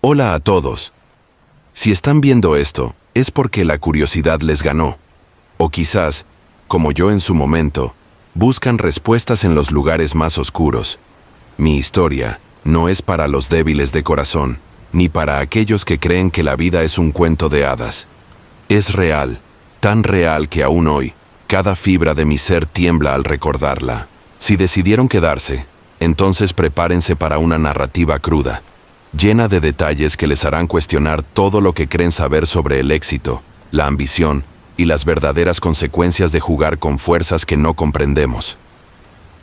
Hola a todos. Si están viendo esto, es porque la curiosidad les ganó. O quizás, como yo en su momento, buscan respuestas en los lugares más oscuros. Mi historia no es para los débiles de corazón, ni para aquellos que creen que la vida es un cuento de hadas. Es real, tan real que aún hoy, cada fibra de mi ser tiembla al recordarla. Si decidieron quedarse, entonces prepárense para una narrativa cruda, llena de detalles que les harán cuestionar todo lo que creen saber sobre el éxito, la ambición y las verdaderas consecuencias de jugar con fuerzas que no comprendemos.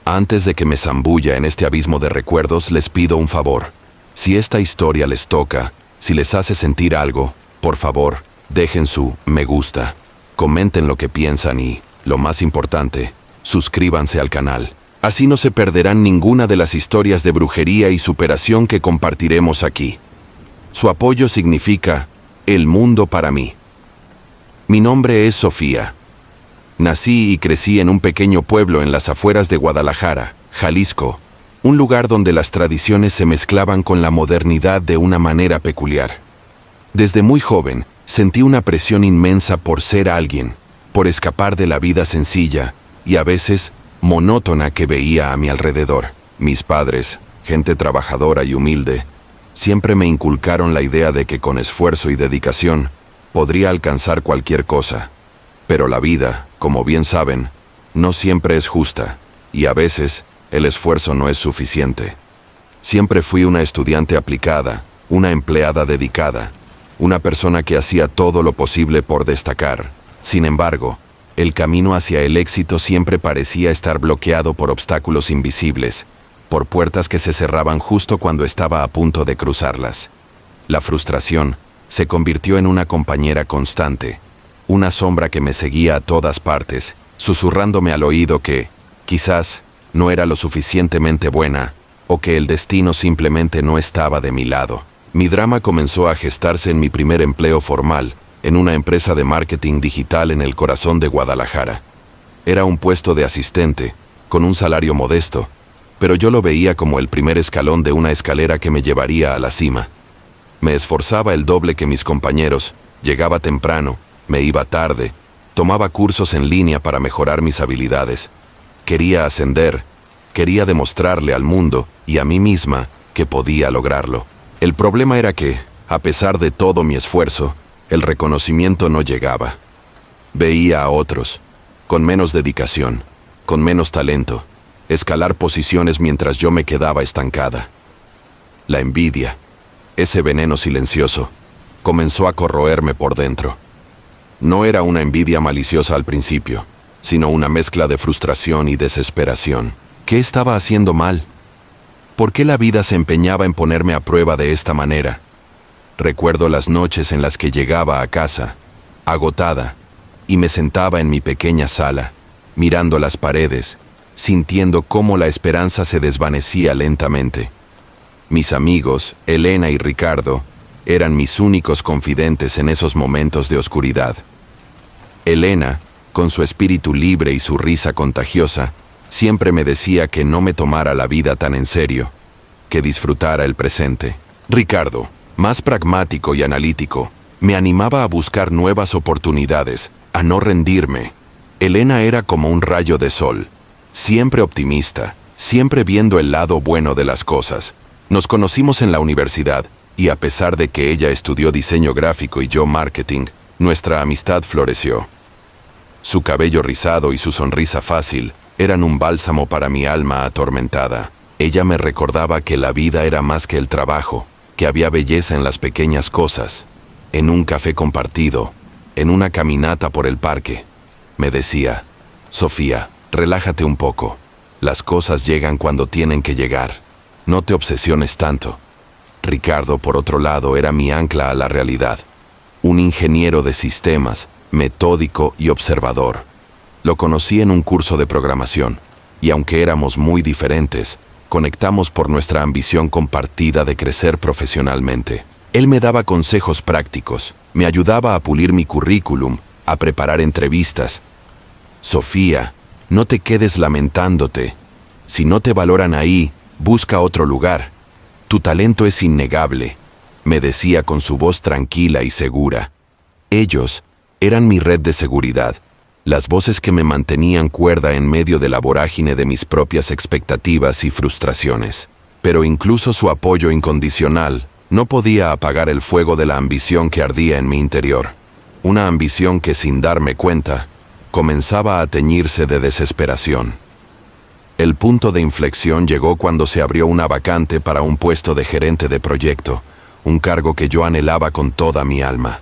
Antes de que me zambulla en este abismo de recuerdos, les pido un favor. Si esta historia les toca, si les hace sentir algo, por favor, dejen su me gusta, comenten lo que piensan y, lo más importante, suscríbanse al canal. Así no se perderán ninguna de las historias de brujería y superación que compartiremos aquí. Su apoyo significa el mundo para mí. Mi nombre es Sofía. Nací y crecí en un pequeño pueblo en las afueras de Guadalajara, Jalisco, un lugar donde las tradiciones se mezclaban con la modernidad de una manera peculiar. Desde muy joven, sentí una presión inmensa por ser alguien, por escapar de la vida sencilla y a veces monótona que veía a mi alrededor. Mis padres, gente trabajadora y humilde, siempre me inculcaron la idea de que con esfuerzo y dedicación podría alcanzar cualquier cosa. Pero la vida, como bien saben, no siempre es justa, y a veces el esfuerzo no es suficiente. Siempre fui una estudiante aplicada, una empleada dedicada, una persona que hacía todo lo posible por destacar. Sin embargo, el camino hacia el éxito siempre parecía estar bloqueado por obstáculos invisibles, por puertas que se cerraban justo cuando estaba a punto de cruzarlas. La frustración se convirtió en una compañera constante, una sombra que me seguía a todas partes, susurrándome al oído que, quizás, no era lo suficientemente buena, o que el destino simplemente no estaba de mi lado. Mi drama comenzó a gestarse en mi primer empleo formal, en una empresa de marketing digital en el corazón de Guadalajara. Era un puesto de asistente, con un salario modesto, pero yo lo veía como el primer escalón de una escalera que me llevaría a la cima. Me esforzaba el doble que mis compañeros, llegaba temprano, me iba tarde, tomaba cursos en línea para mejorar mis habilidades. Quería ascender, quería demostrarle al mundo y a mí misma que podía lograrlo. El problema era que, a pesar de todo mi esfuerzo, el reconocimiento no llegaba. Veía a otros, con menos dedicación, con menos talento, escalar posiciones mientras yo me quedaba estancada. La envidia, ese veneno silencioso, comenzó a corroerme por dentro. No era una envidia maliciosa al principio, sino una mezcla de frustración y desesperación. ¿Qué estaba haciendo mal? ¿Por qué la vida se empeñaba en ponerme a prueba de esta manera? Recuerdo las noches en las que llegaba a casa, agotada, y me sentaba en mi pequeña sala, mirando las paredes, sintiendo cómo la esperanza se desvanecía lentamente. Mis amigos, Elena y Ricardo, eran mis únicos confidentes en esos momentos de oscuridad. Elena, con su espíritu libre y su risa contagiosa, siempre me decía que no me tomara la vida tan en serio, que disfrutara el presente. Ricardo, más pragmático y analítico, me animaba a buscar nuevas oportunidades, a no rendirme. Elena era como un rayo de sol, siempre optimista, siempre viendo el lado bueno de las cosas. Nos conocimos en la universidad, y a pesar de que ella estudió diseño gráfico y yo marketing, nuestra amistad floreció. Su cabello rizado y su sonrisa fácil eran un bálsamo para mi alma atormentada. Ella me recordaba que la vida era más que el trabajo, que había belleza en las pequeñas cosas, en un café compartido, en una caminata por el parque. Me decía, Sofía, relájate un poco. Las cosas llegan cuando tienen que llegar. No te obsesiones tanto. Ricardo, por otro lado, era mi ancla a la realidad. Un ingeniero de sistemas, metódico y observador. Lo conocí en un curso de programación, y aunque éramos muy diferentes, conectamos por nuestra ambición compartida de crecer profesionalmente. Él me daba consejos prácticos, me ayudaba a pulir mi currículum, a preparar entrevistas. Sofía, no te quedes lamentándote. Si no te valoran ahí, busca otro lugar. Tu talento es innegable, me decía con su voz tranquila y segura. Ellos eran mi red de seguridad, las voces que me mantenían cuerda en medio de la vorágine de mis propias expectativas y frustraciones. Pero incluso su apoyo incondicional no podía apagar el fuego de la ambición que ardía en mi interior. Una ambición que, sin darme cuenta, comenzaba a teñirse de desesperación. El punto de inflexión llegó cuando se abrió una vacante para un puesto de gerente de proyecto, un cargo que yo anhelaba con toda mi alma.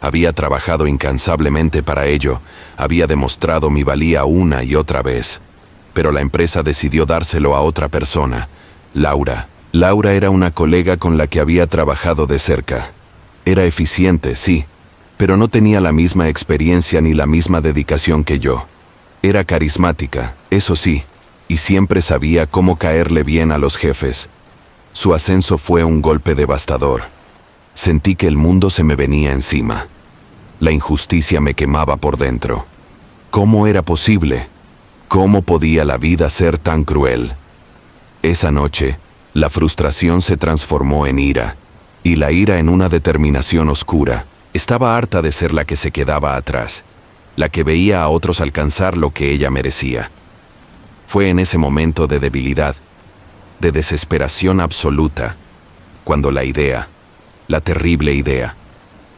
Había trabajado incansablemente para ello, había demostrado mi valía una y otra vez. Pero la empresa decidió dárselo a otra persona, Laura. Laura era una colega con la que había trabajado de cerca. Era eficiente, sí, pero no tenía la misma experiencia ni la misma dedicación que yo. Era carismática, eso sí, y siempre sabía cómo caerle bien a los jefes. Su ascenso fue un golpe devastador. Sentí que el mundo se me venía encima. La injusticia me quemaba por dentro. ¿Cómo era posible? ¿Cómo podía la vida ser tan cruel? Esa noche, la frustración se transformó en ira, y la ira en una determinación oscura. Estaba harta de ser la que se quedaba atrás, la que veía a otros alcanzar lo que ella merecía. Fue en ese momento de debilidad, de desesperación absoluta, cuando la idea, la terrible idea,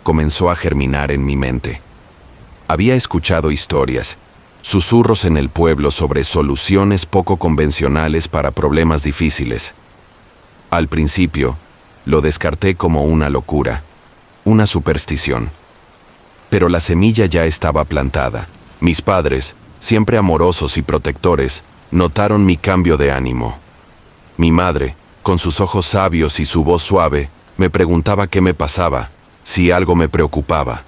comenzó a germinar en mi mente. Había escuchado historias, susurros en el pueblo sobre soluciones poco convencionales para problemas difíciles. Al principio, lo descarté como una locura, una superstición. Pero la semilla ya estaba plantada. Mis padres, siempre amorosos y protectores, notaron mi cambio de ánimo. Mi madre, con sus ojos sabios y su voz suave, me preguntaba qué me pasaba, si algo me preocupaba.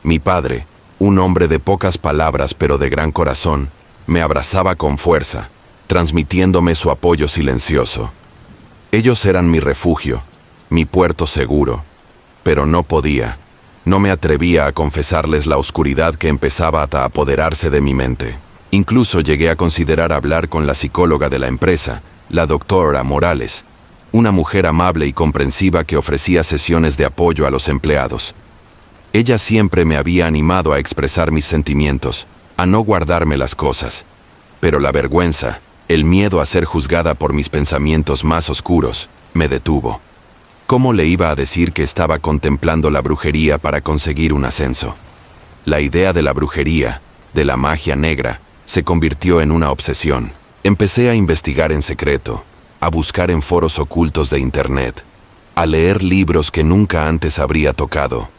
Mi padre, un hombre de pocas palabras pero de gran corazón, me abrazaba con fuerza, transmitiéndome su apoyo silencioso. Ellos eran mi refugio, mi puerto seguro, pero no me atrevía a confesarles la oscuridad que empezaba a apoderarse de mi mente. Incluso llegué a considerar hablar con la psicóloga de la empresa, la doctora Morales, una mujer amable y comprensiva que ofrecía sesiones de apoyo a los empleados. Ella siempre me había animado a expresar mis sentimientos, a no guardarme las cosas. Pero la vergüenza, el miedo a ser juzgada por mis pensamientos más oscuros, me detuvo. ¿Cómo le iba a decir que estaba contemplando la brujería para conseguir un ascenso? La idea de la brujería, de la magia negra, se convirtió en una obsesión. Empecé a investigar en secreto, a buscar en foros ocultos de Internet, a leer libros que nunca antes habría tocado.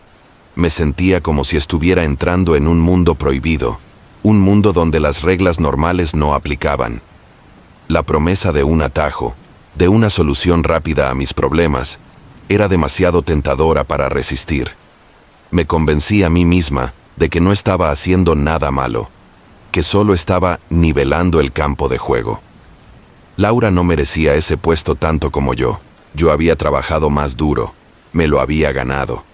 Me sentía como si estuviera entrando en un mundo prohibido, un mundo donde las reglas normales no aplicaban. La promesa de un atajo, de una solución rápida a mis problemas, era demasiado tentadora para resistir. Me convencí a mí misma de que no estaba haciendo nada malo, que solo estaba nivelando el campo de juego. Laura no merecía ese puesto tanto como yo. Yo había trabajado más duro, me lo había ganado.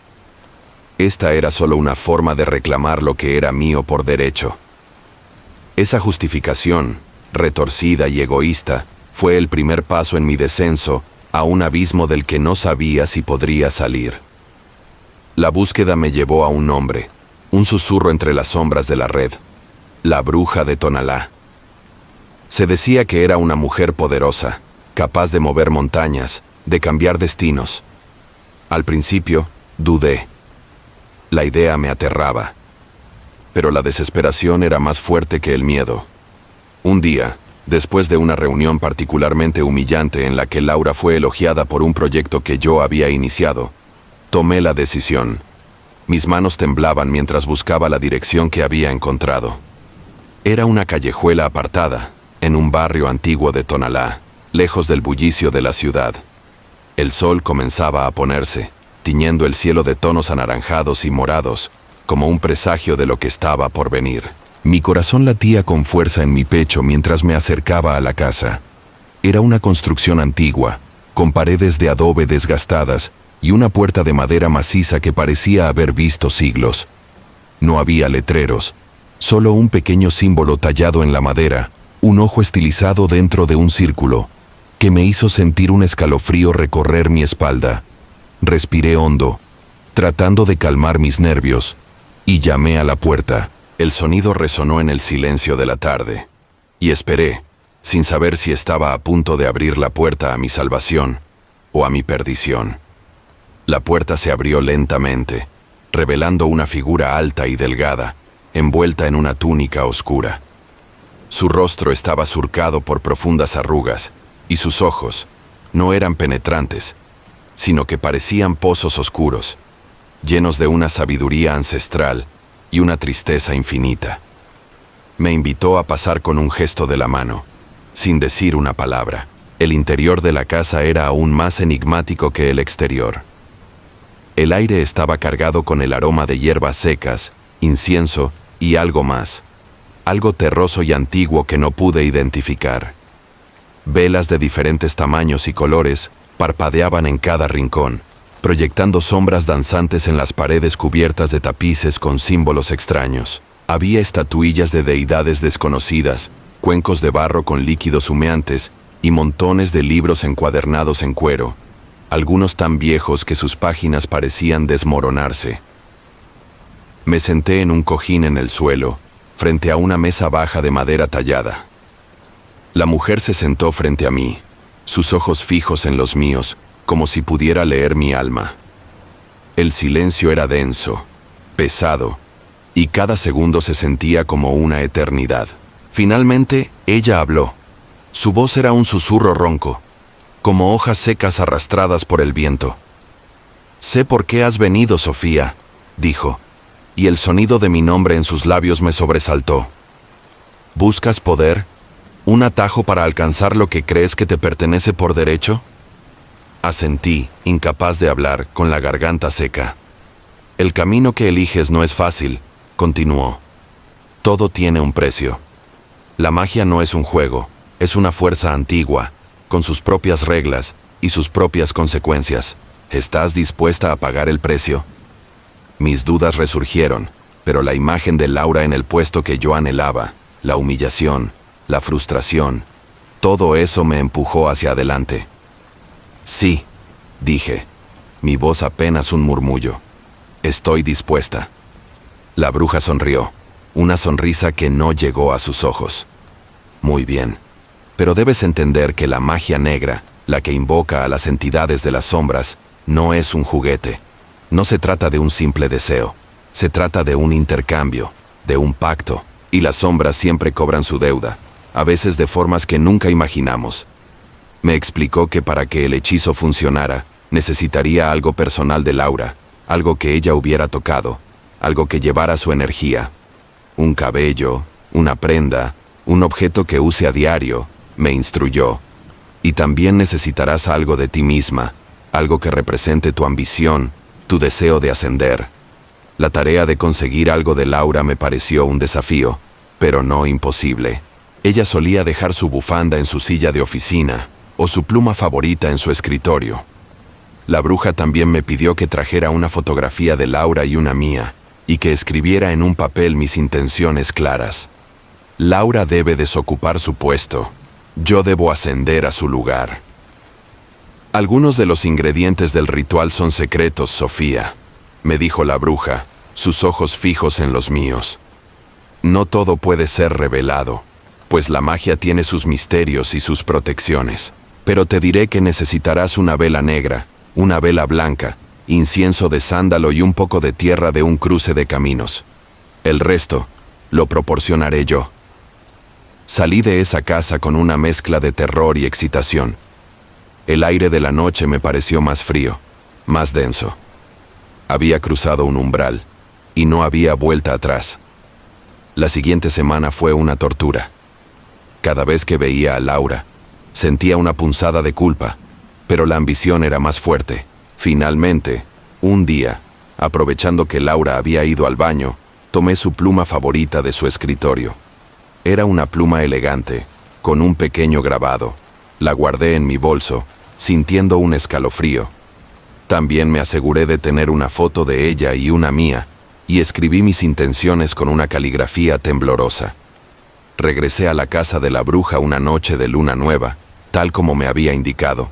Esta era solo una forma de reclamar lo que era mío por derecho. Esa justificación, retorcida y egoísta, fue el primer paso en mi descenso a un abismo del que no sabía si podría salir. La búsqueda me llevó a un nombre, un susurro entre las sombras de la red: la bruja de Tonalá. Se decía que era una mujer poderosa, capaz de mover montañas, de cambiar destinos. Al principio, dudé. La idea me aterraba. Pero la desesperación era más fuerte que el miedo. Un día, después de una reunión particularmente humillante en la que Laura fue elogiada por un proyecto que yo había iniciado, tomé la decisión. Mis manos temblaban mientras buscaba la dirección que había encontrado. Era una callejuela apartada, en un barrio antiguo de Tonalá, lejos del bullicio de la ciudad. El sol comenzaba a ponerse, tiñendo el cielo de tonos anaranjados y morados, como un presagio de lo que estaba por venir. Mi corazón latía con fuerza en mi pecho mientras me acercaba a la casa. Era una construcción antigua, con paredes de adobe desgastadas y una puerta de madera maciza que parecía haber visto siglos. No había letreros, solo un pequeño símbolo tallado en la madera, un ojo estilizado dentro de un círculo, que me hizo sentir un escalofrío recorrer mi espalda. Respiré hondo, tratando de calmar mis nervios, y llamé a la puerta. El sonido resonó en el silencio de la tarde, y esperé, sin saber si estaba a punto de abrir la puerta a mi salvación o a mi perdición. La puerta se abrió lentamente, revelando una figura alta y delgada, envuelta en una túnica oscura. Su rostro estaba surcado por profundas arrugas, y sus ojos no eran penetrantes, sino que parecían pozos oscuros, llenos de una sabiduría ancestral y una tristeza infinita. Me invitó a pasar con un gesto de la mano, sin decir una palabra. El interior de la casa era aún más enigmático que el exterior. El aire estaba cargado con el aroma de hierbas secas, incienso y algo más, algo terroso y antiguo que no pude identificar. Velas de diferentes tamaños y colores parpadeaban en cada rincón, proyectando sombras danzantes en las paredes cubiertas de tapices con símbolos extraños. Había estatuillas de deidades desconocidas, cuencos de barro con líquidos humeantes y montones de libros encuadernados en cuero, algunos tan viejos que sus páginas parecían desmoronarse. Me senté en un cojín en el suelo, frente a una mesa baja de madera tallada. La mujer se sentó frente a mí, sus ojos fijos en los míos, como si pudiera leer mi alma. El silencio era denso, pesado, y cada segundo se sentía como una eternidad. Finalmente, ella habló. Su voz era un susurro ronco, como hojas secas arrastradas por el viento. «Sé por qué has venido, Sofía», dijo, y el sonido de mi nombre en sus labios me sobresaltó. «¿Buscas poder? ¿Un atajo para alcanzar lo que crees que te pertenece por derecho?» Asentí, incapaz de hablar, con la garganta seca. «El camino que eliges no es fácil», continuó. «Todo tiene un precio. La magia no es un juego, es una fuerza antigua, con sus propias reglas y sus propias consecuencias. ¿Estás dispuesta a pagar el precio?» Mis dudas resurgieron, pero la imagen de Laura en el puesto que yo anhelaba, la humillación, la frustración, todo eso me empujó hacia adelante. «Sí», dije, mi voz apenas un murmullo. «Estoy dispuesta». La bruja sonrió, una sonrisa que no llegó a sus ojos. «Muy bien, pero debes entender que la magia negra, la que invoca a las entidades de las sombras, no es un juguete. No se trata de un simple deseo, se trata de un intercambio, de un pacto, y las sombras siempre cobran su deuda, a veces de formas que nunca imaginamos». Me explicó que para que el hechizo funcionara, necesitaría algo personal de Laura, algo que ella hubiera tocado, algo que llevara su energía. Un cabello, una prenda, un objeto que use a diario, me instruyó. Y también necesitarás algo de ti misma, algo que represente tu ambición, tu deseo de ascender. La tarea de conseguir algo de Laura me pareció un desafío, pero no imposible. Ella solía dejar su bufanda en su silla de oficina, o su pluma favorita en su escritorio. La bruja también me pidió que trajera una fotografía de Laura y una mía, y que escribiera en un papel mis intenciones claras. Laura debe desocupar su puesto. Yo debo ascender a su lugar. Algunos de los ingredientes del ritual son secretos, Sofía, me dijo la bruja, sus ojos fijos en los míos. No todo puede ser revelado, pues la magia tiene sus misterios y sus protecciones. Pero te diré que necesitarás una vela negra, una vela blanca, incienso de sándalo y un poco de tierra de un cruce de caminos. El resto lo proporcionaré yo. Salí de esa casa con una mezcla de terror y excitación. El aire de la noche me pareció más frío, más denso. Había cruzado un umbral, y no había vuelta atrás. La siguiente semana fue una tortura. Cada vez que veía a Laura, sentía una punzada de culpa, pero la ambición era más fuerte. Finalmente, un día, aprovechando que Laura había ido al baño, tomé su pluma favorita de su escritorio. Era una pluma elegante, con un pequeño grabado. La guardé en mi bolso, sintiendo un escalofrío. También me aseguré de tener una foto de ella y una mía, y escribí mis intenciones con una caligrafía temblorosa. Regresé a la casa de la bruja una noche de luna nueva, tal como me había indicado.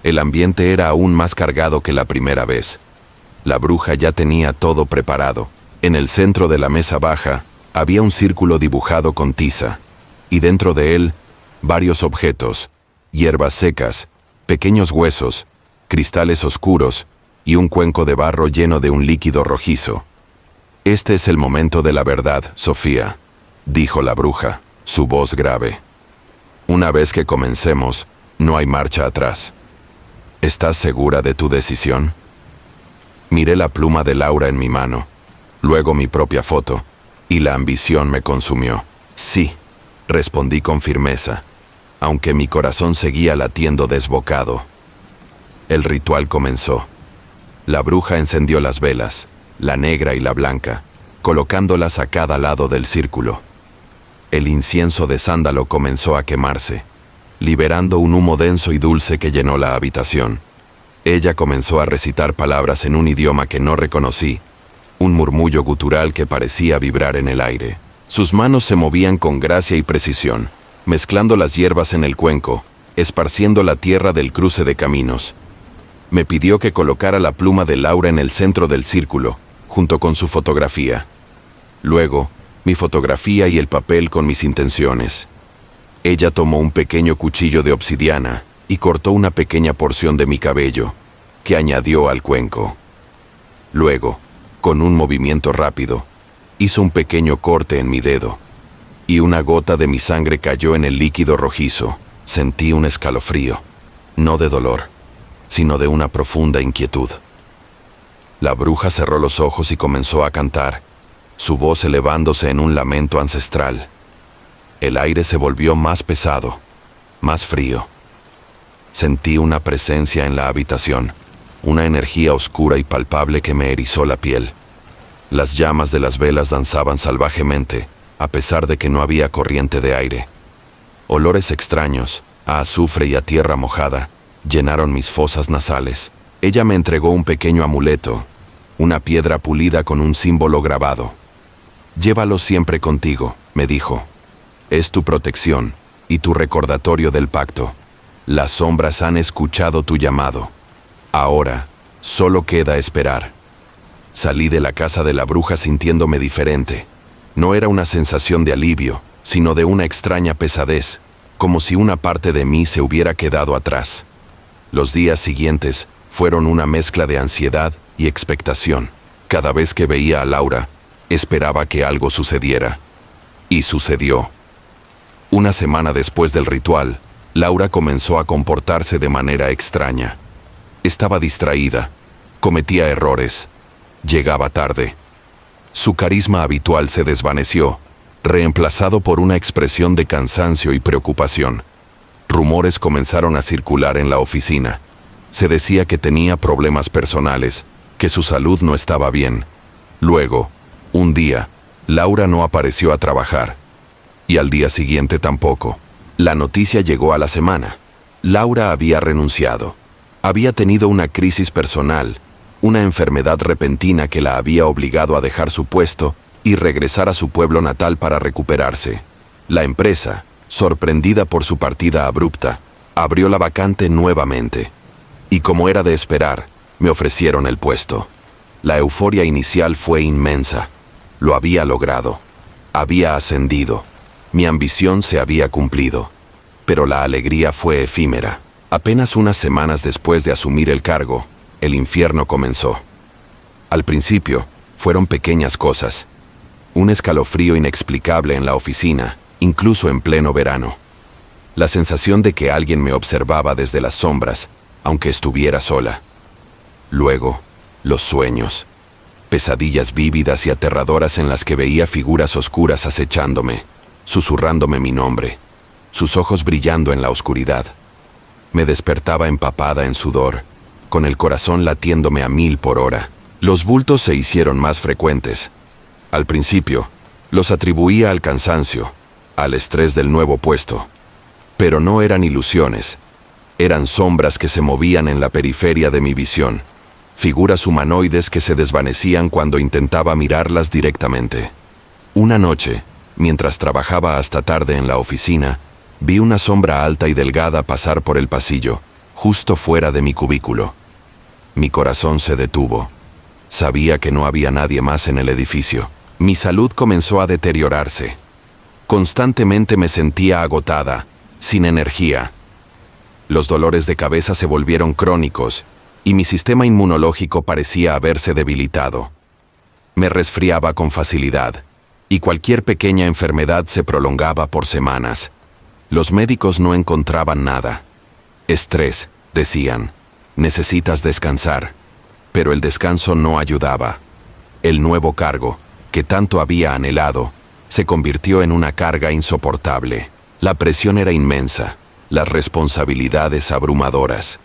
El ambiente era aún más cargado que la primera vez. La bruja ya tenía todo preparado. En el centro de la mesa baja había un círculo dibujado con tiza, y dentro de él, varios objetos, hierbas secas, pequeños huesos, cristales oscuros y un cuenco de barro lleno de un líquido rojizo. «Este es el momento de la verdad, Sofía», dijo la bruja, su voz grave. «Una vez que comencemos, no hay marcha atrás. ¿Estás segura de tu decisión?» Miré la pluma de Laura en mi mano, luego mi propia foto, y la ambición me consumió. «Sí», respondí con firmeza, aunque mi corazón seguía latiendo desbocado. El ritual comenzó. La bruja encendió las velas, la negra y la blanca, colocándolas a cada lado del círculo. El incienso de sándalo comenzó a quemarse, liberando un humo denso y dulce que llenó la habitación. Ella comenzó a recitar palabras en un idioma que no reconocí, un murmullo gutural que parecía vibrar en el aire. Sus manos se movían con gracia y precisión, mezclando las hierbas en el cuenco, esparciendo la tierra del cruce de caminos. Me pidió que colocara la pluma de Laura en el centro del círculo, junto con su fotografía. Luego, mi fotografía y el papel con mis intenciones. Ella tomó un pequeño cuchillo de obsidiana y cortó una pequeña porción de mi cabello, que añadió al cuenco. Luego, con un movimiento rápido, hizo un pequeño corte en mi dedo, y una gota de mi sangre cayó en el líquido rojizo. Sentí un escalofrío, no de dolor, sino de una profunda inquietud. La bruja cerró los ojos y comenzó a cantar, su voz elevándose en un lamento ancestral. El aire se volvió más pesado, más frío. Sentí una presencia en la habitación, una energía oscura y palpable que me erizó la piel. Las llamas de las velas danzaban salvajemente, a pesar de que no había corriente de aire. Olores extraños, a azufre y a tierra mojada, llenaron mis fosas nasales. Ella me entregó un pequeño amuleto, una piedra pulida con un símbolo grabado. «Llévalo siempre contigo», me dijo. «Es tu protección y tu recordatorio del pacto. Las sombras han escuchado tu llamado. Ahora, solo queda esperar». Salí de la casa de la bruja sintiéndome diferente. No era una sensación de alivio, sino de una extraña pesadez, como si una parte de mí se hubiera quedado atrás. Los días siguientes fueron una mezcla de ansiedad y expectación. Cada vez que veía a Laura, esperaba que algo sucediera. Y sucedió. Una semana después del ritual, Laura comenzó a comportarse de manera extraña. Estaba distraída, cometía errores, llegaba tarde. Su carisma habitual se desvaneció, reemplazado por una expresión de cansancio y preocupación. Rumores comenzaron a circular en la oficina. Se decía que tenía problemas personales, que su salud no estaba bien. Luego, un día, Laura no apareció a trabajar. Y al día siguiente tampoco. La noticia llegó a la semana. Laura había renunciado. Había tenido una crisis personal, una enfermedad repentina que la había obligado a dejar su puesto y regresar a su pueblo natal para recuperarse. La empresa, sorprendida por su partida abrupta, abrió la vacante nuevamente. Y como era de esperar, me ofrecieron el puesto. La euforia inicial fue inmensa. Lo había logrado. Había ascendido. Mi ambición se había cumplido. Pero la alegría fue efímera. Apenas unas semanas después de asumir el cargo, el infierno comenzó. Al principio, fueron pequeñas cosas. Un escalofrío inexplicable en la oficina, incluso en pleno verano. La sensación de que alguien me observaba desde las sombras, aunque estuviera sola. Luego, los sueños. Pesadillas vívidas y aterradoras en las que veía figuras oscuras acechándome, susurrándome mi nombre, sus ojos brillando en la oscuridad. Me despertaba empapada en sudor, con el corazón latiéndome a 1000 por hora. Los bultos se hicieron más frecuentes. Al principio, los atribuía al cansancio, al estrés del nuevo puesto. Pero no eran ilusiones. Eran sombras que se movían en la periferia de mi visión, figuras humanoides que se desvanecían cuando intentaba mirarlas directamente. Una noche, mientras trabajaba hasta tarde en la oficina, vi una sombra alta y delgada pasar por el pasillo, justo fuera de mi cubículo. Mi corazón se detuvo. Sabía que no había nadie más en el edificio. Mi salud comenzó a deteriorarse. Constantemente me sentía agotada, sin energía. Los dolores de cabeza se volvieron crónicos y mi sistema inmunológico parecía haberse debilitado. Me resfriaba con facilidad y cualquier pequeña enfermedad se prolongaba por semanas. Los médicos no encontraban nada. Estrés, decían. Necesitas descansar. Pero el descanso no ayudaba. El nuevo cargo, que tanto había anhelado, se convirtió en una carga insoportable. La presión era inmensa, las responsabilidades abrumadoras.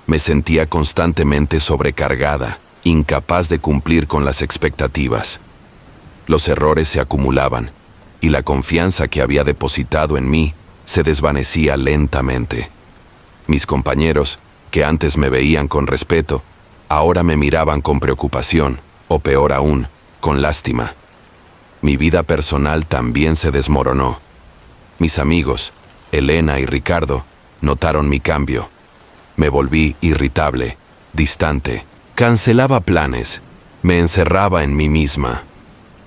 Me sentía constantemente sobrecargada, incapaz de cumplir con las expectativas. Los errores se acumulaban, y la confianza que había depositado en mí se desvanecía lentamente. Mis compañeros, que antes me veían con respeto, ahora me miraban con preocupación, o peor aún, con lástima. Mi vida personal también se desmoronó. Mis amigos, Elena y Ricardo, notaron mi cambio. Me volví irritable, distante, cancelaba planes, me encerraba en mí misma.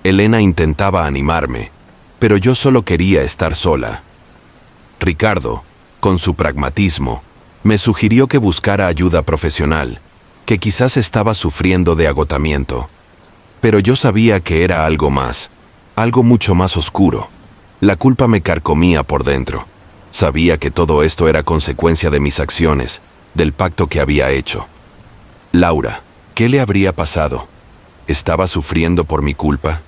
Elena intentaba animarme, pero yo solo quería estar sola. Ricardo, con su pragmatismo, me sugirió que buscara ayuda profesional, que quizás estaba sufriendo de agotamiento. Pero yo sabía que era algo más, algo mucho más oscuro. La culpa me carcomía por dentro. Sabía que todo esto era consecuencia de mis acciones, del pacto que había hecho. Laura, ¿qué le habría pasado? ¿Estaba sufriendo por mi culpa?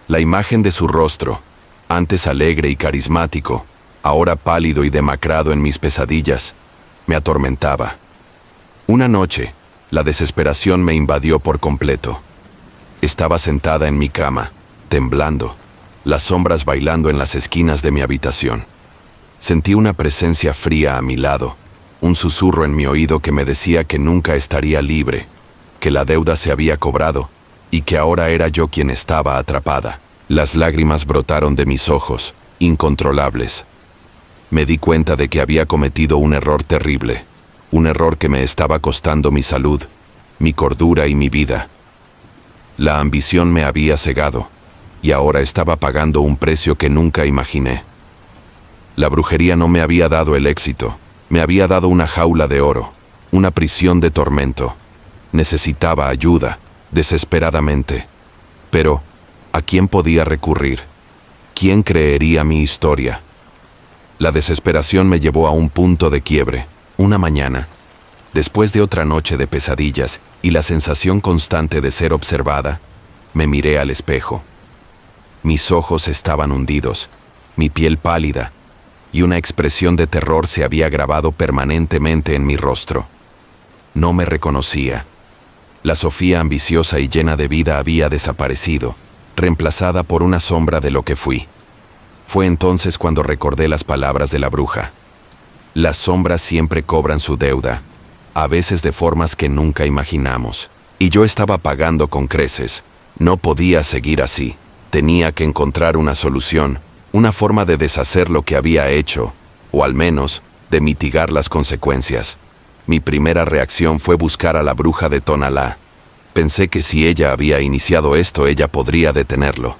La imagen de su rostro, antes alegre y carismático, ahora pálido y demacrado en mis pesadillas, me atormentaba. Una noche, la desesperación me invadió por completo. Estaba sentada en mi cama, temblando, las sombras bailando en las esquinas de mi habitación. Sentí una presencia fría a mi lado, un susurro en mi oído que me decía que nunca estaría libre, que la deuda se había cobrado y que ahora era yo quien estaba atrapada. Las lágrimas brotaron de mis ojos, incontrolables. Me di cuenta de que había cometido un error terrible, un error que me estaba costando mi salud, mi cordura y mi vida. La ambición me había cegado, y ahora estaba pagando un precio que nunca imaginé. La brujería no me había dado el éxito, me había dado una jaula de oro, una prisión de tormento. Necesitaba ayuda, desesperadamente. Pero, ¿a quién podía recurrir? ¿Quién creería mi historia? La desesperación me llevó a un punto de quiebre. Una mañana, después de otra noche de pesadillas y la sensación constante de ser observada, me miré al espejo. Mis ojos estaban hundidos, mi piel pálida, y una expresión de terror se había grabado permanentemente en mi rostro. No me reconocía. La Sofía ambiciosa y llena de vida había desaparecido, reemplazada por una sombra de lo que fui. Fue entonces cuando recordé las palabras de la bruja. Las sombras siempre cobran su deuda, a veces de formas que nunca imaginamos. Y yo estaba pagando con creces. No podía seguir así. Tenía que encontrar una solución, una forma de deshacer lo que había hecho, o al menos, de mitigar las consecuencias. Mi primera reacción fue buscar a la bruja de Tonalá. Pensé que si ella había iniciado esto, ella podría detenerlo.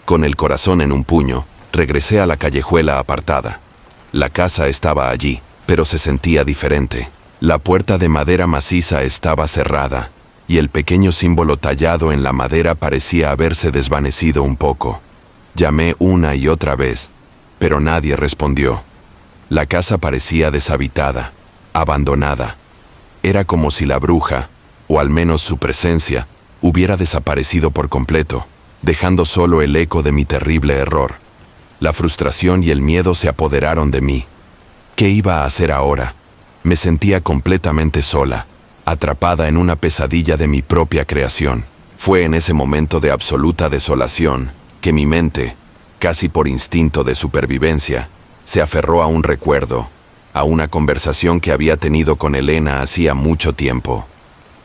Con el corazón en un puño, regresé a la callejuela apartada. La casa estaba allí, pero se sentía diferente. La puerta de madera maciza estaba cerrada, y el pequeño símbolo tallado en la madera parecía haberse desvanecido un poco. Llamé una y otra vez, pero nadie respondió. La casa parecía deshabitada, abandonada. Era como si la bruja, o al menos su presencia, hubiera desaparecido por completo, dejando solo el eco de mi terrible error. La frustración y el miedo se apoderaron de mí. ¿Qué iba a hacer ahora? Me sentía completamente sola, atrapada en una pesadilla de mi propia creación. Fue en ese momento de absoluta desolación que mi mente, casi por instinto de supervivencia, se aferró a un recuerdo, a una conversación que había tenido con Elena hacía mucho tiempo.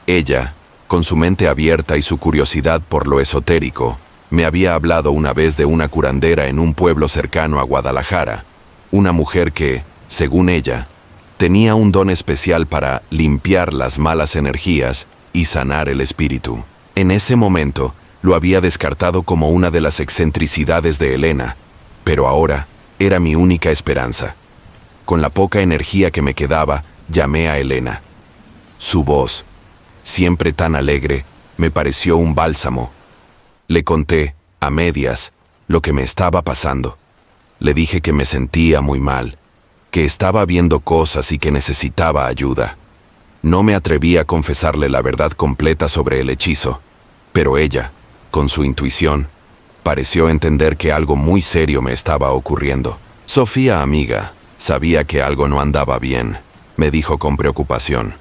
Ella, con su mente abierta y su curiosidad por lo esotérico, me había hablado una vez de una curandera en un pueblo cercano a Guadalajara, una mujer que, según ella, Tenía un don especial para limpiar las malas energías y sanar el espíritu. En ese momento, lo había descartado como una de las excentricidades de Elena, pero ahora era mi única esperanza. Con la poca energía que me quedaba, llamé a Elena. Su voz, siempre tan alegre, me pareció un bálsamo. Le conté, a medias, lo que me estaba pasando. Le dije que me sentía muy mal, que estaba viendo cosas y que necesitaba ayuda. No me atreví a confesarle la verdad completa sobre el hechizo, pero ella, con su intuición, pareció entender que algo muy serio me estaba ocurriendo. Sofía, amiga, sabía que algo no andaba bien, me dijo con preocupación.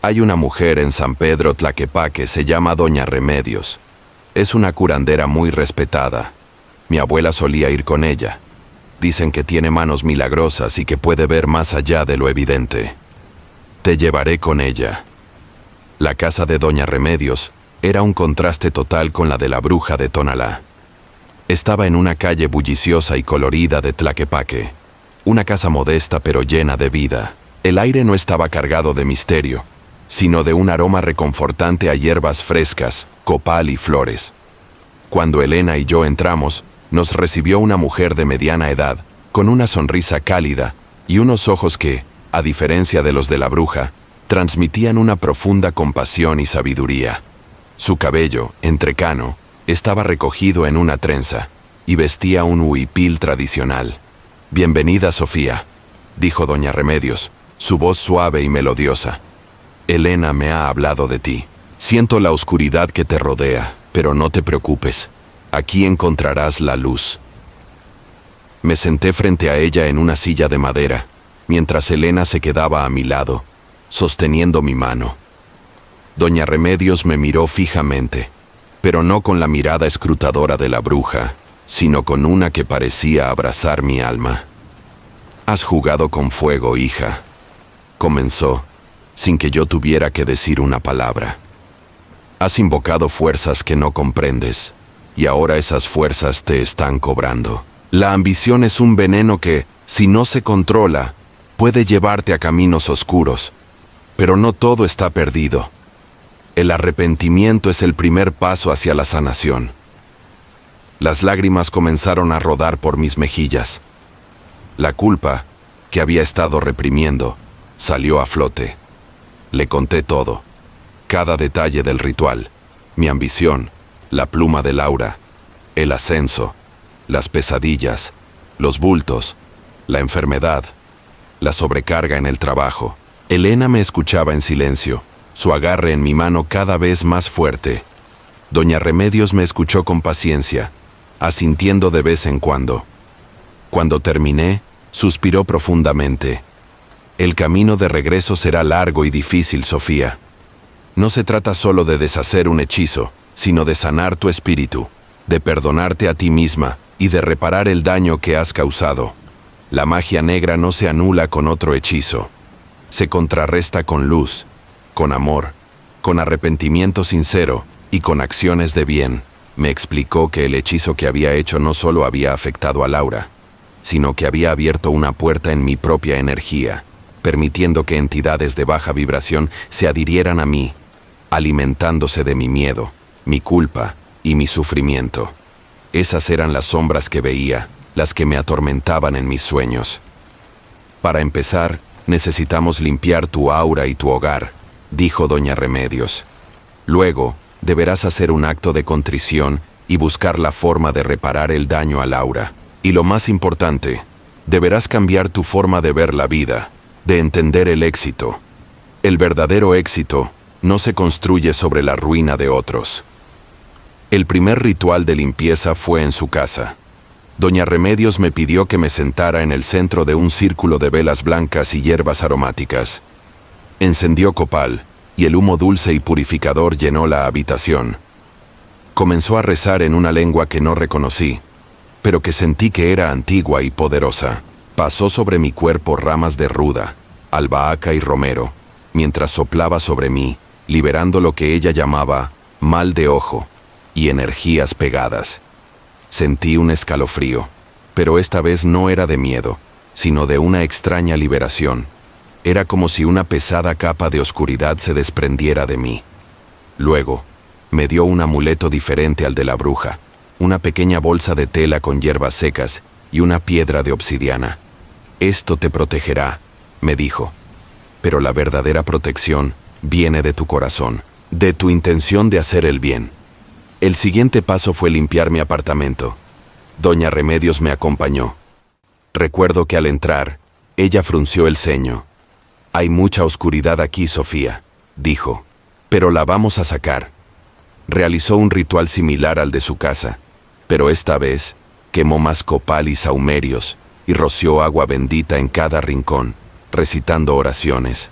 Hay una mujer en San Pedro Tlaquepaque, se llama Doña Remedios. Es una curandera muy respetada. Mi abuela solía ir con ella. Dicen que tiene manos milagrosas y que puede ver más allá de lo evidente. Te llevaré con ella. La casa de Doña Remedios era un contraste total con la de la bruja de Tonalá. Estaba en una calle bulliciosa y colorida de Tlaquepaque. Una casa modesta pero llena de vida. El aire no estaba cargado de misterio, sino de un aroma reconfortante a hierbas frescas, copal y flores. Cuando Elena y yo entramos, nos recibió una mujer de mediana edad, con una sonrisa cálida y unos ojos que, a diferencia de los de la bruja, transmitían una profunda compasión y sabiduría. Su cabello, entrecano, estaba recogido en una trenza y vestía un huipil tradicional. «Bienvenida, Sofía», dijo Doña Remedios, su voz suave y melodiosa. «Elena me ha hablado de ti. Siento la oscuridad que te rodea, pero no te preocupes. Aquí encontrarás la luz». Me senté frente a ella en una silla de madera, mientras Elena se quedaba a mi lado, sosteniendo mi mano. Doña Remedios me miró fijamente, pero no con la mirada escrutadora de la bruja, sino con una que parecía abrazar mi alma. «Has jugado con fuego, hija», comenzó, sin que yo tuviera que decir una palabra. «Has invocado fuerzas que no comprendes, y ahora esas fuerzas te están cobrando. La ambición es un veneno que, si no se controla, puede llevarte a caminos oscuros. Pero no todo está perdido. El arrepentimiento es el primer paso hacia la sanación». Las lágrimas comenzaron a rodar por mis mejillas. La culpa, que había estado reprimiendo, salió a flote. Le conté todo, cada detalle del ritual, mi ambición, la pluma de Laura, el ascenso, las pesadillas, los bultos, la enfermedad, la sobrecarga en el trabajo. Elena me escuchaba en silencio, su agarre en mi mano cada vez más fuerte. Doña Remedios me escuchó con paciencia, asintiendo de vez en cuando. Cuando terminé, suspiró profundamente. «El camino de regreso será largo y difícil, Sofía. No se trata solo de deshacer un hechizo, sino de sanar tu espíritu, de perdonarte a ti misma y de reparar el daño que has causado. La magia negra no se anula con otro hechizo. Se contrarresta con luz, con amor, con arrepentimiento sincero y con acciones de bien». Me explicó que el hechizo que había hecho no solo había afectado a Laura, sino que había abierto una puerta en mi propia energía, permitiendo que entidades de baja vibración se adhirieran a mí, alimentándose de mi miedo, mi culpa y mi sufrimiento. Esas eran las sombras que veía, las que me atormentaban en mis sueños. «Para empezar, necesitamos limpiar tu aura y tu hogar», dijo Doña Remedios. «Luego, deberás hacer un acto de contrición y buscar la forma de reparar el daño a Laura. Y lo más importante, deberás cambiar tu forma de ver la vida, de entender el éxito. El verdadero éxito no se construye sobre la ruina de otros». El primer ritual de limpieza fue en su casa. Doña Remedios me pidió que me sentara en el centro de un círculo de velas blancas y hierbas aromáticas. Encendió copal, y el humo dulce y purificador llenó la habitación. Comenzó a rezar en una lengua que no reconocí, pero que sentí que era antigua y poderosa. Pasó sobre mi cuerpo ramas de ruda, albahaca y romero, mientras soplaba sobre mí, liberando lo que ella llamaba mal de ojo y energías pegadas. Sentí un escalofrío, pero esta vez no era de miedo, sino de una extraña liberación. Era como si una pesada capa de oscuridad se desprendiera de mí. Luego, me dio un amuleto diferente al de la bruja, una pequeña bolsa de tela con hierbas secas y una piedra de obsidiana. Esto te protegerá, me dijo. Pero la verdadera protección viene de tu corazón, de tu intención de hacer el bien. El siguiente paso fue limpiar mi apartamento. Doña Remedios me acompañó. Recuerdo que al entrar, ella frunció el ceño. Hay mucha oscuridad aquí, Sofía, dijo, pero la vamos a sacar. Realizó un ritual similar al de su casa, pero esta vez quemó más copal y sahumerios y roció agua bendita en cada rincón, recitando oraciones.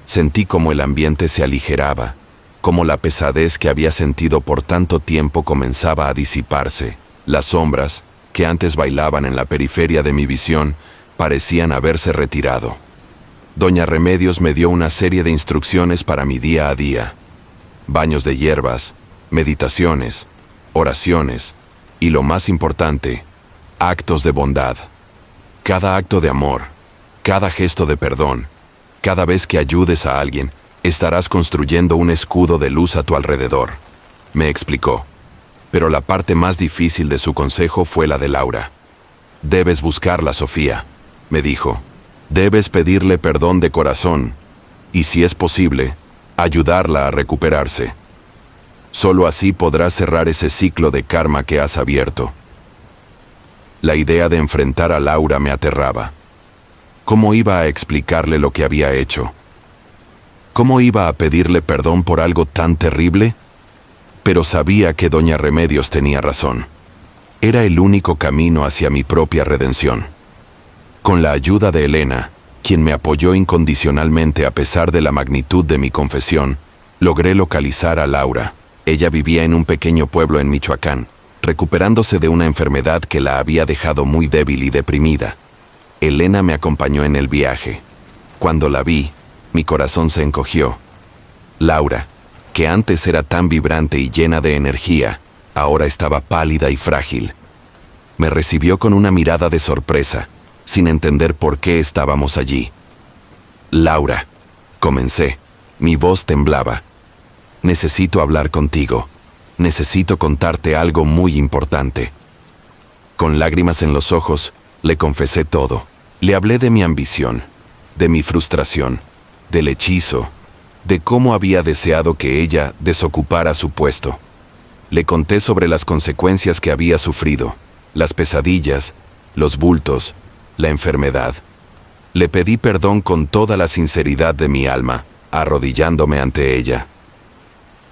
Sentí como el ambiente se aligeraba, como la pesadez que había sentido por tanto tiempo comenzaba a disiparse. Las sombras, que antes bailaban en la periferia de mi visión, parecían haberse retirado. Doña Remedios me dio una serie de instrucciones para mi día a día. Baños de hierbas, meditaciones, oraciones y, lo más importante, actos de bondad. Cada acto de amor, cada gesto de perdón, cada vez que ayudes a alguien, estarás construyendo un escudo de luz a tu alrededor, me explicó. Pero la parte más difícil de su consejo fue la de Laura. Debes buscarla, Sofía, me dijo. Debes pedirle perdón de corazón y, si es posible, ayudarla a recuperarse. Solo así podrás cerrar ese ciclo de karma que has abierto. La idea de enfrentar a Laura me aterraba. ¿Cómo iba a explicarle lo que había hecho? ¿Cómo iba a pedirle perdón por algo tan terrible? Pero sabía que doña Remedios tenía razón. Era el único camino hacia mi propia redención. Con la ayuda de Elena, quien me apoyó incondicionalmente a pesar de la magnitud de mi confesión, logré localizar a Laura. Ella vivía en un pequeño pueblo en Michoacán, recuperándose de una enfermedad que la había dejado muy débil y deprimida. Elena me acompañó en el viaje. Cuando la vi, mi corazón se encogió. Laura, que antes era tan vibrante y llena de energía, ahora estaba pálida y frágil. Me recibió con una mirada de sorpresa, sin entender por qué estábamos allí. Laura, comencé. Mi voz temblaba. Necesito hablar contigo. Necesito contarte algo muy importante. Con lágrimas en los ojos, le confesé todo. Le hablé de mi ambición, de mi frustración, del hechizo, de cómo había deseado que ella desocupara su puesto. Le conté sobre las consecuencias que había sufrido, las pesadillas, los bultos, la enfermedad. Le pedí perdón con toda la sinceridad de mi alma, arrodillándome ante ella.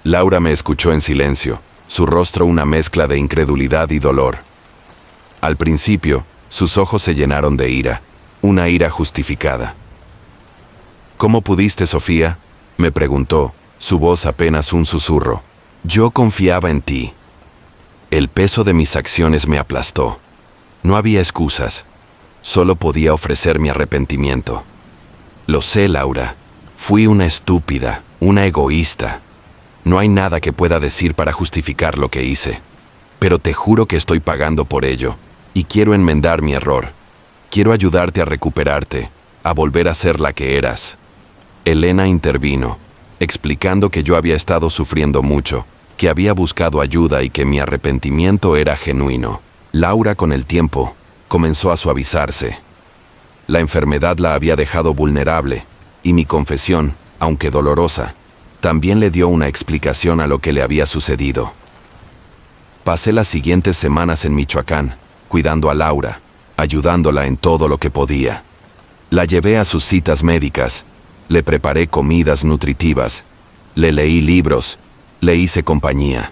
Laura me escuchó en silencio, su rostro una mezcla de incredulidad y dolor. Al principio, sus ojos se llenaron de ira, una ira justificada. ¿Cómo pudiste, Sofía?, me preguntó, su voz apenas un susurro. Yo confiaba en ti. El peso de mis acciones me aplastó. No había excusas. Solo podía ofrecer mi arrepentimiento. Lo sé, Laura. Fui una estúpida, una egoísta. No hay nada que pueda decir para justificar lo que hice. Pero te juro que estoy pagando por ello, y quiero enmendar mi error. Quiero ayudarte a recuperarte, a volver a ser la que eras. Elena intervino, explicando que yo había estado sufriendo mucho, que había buscado ayuda y que mi arrepentimiento era genuino. Laura, con el tiempo, comenzó a suavizarse. La enfermedad la había dejado vulnerable, y mi confesión, aunque dolorosa, también le dio una explicación a lo que le había sucedido. Pasé las siguientes semanas en Michoacán, cuidando a Laura, ayudándola en todo lo que podía. La llevé a sus citas médicas, le preparé comidas nutritivas, le leí libros, le hice compañía.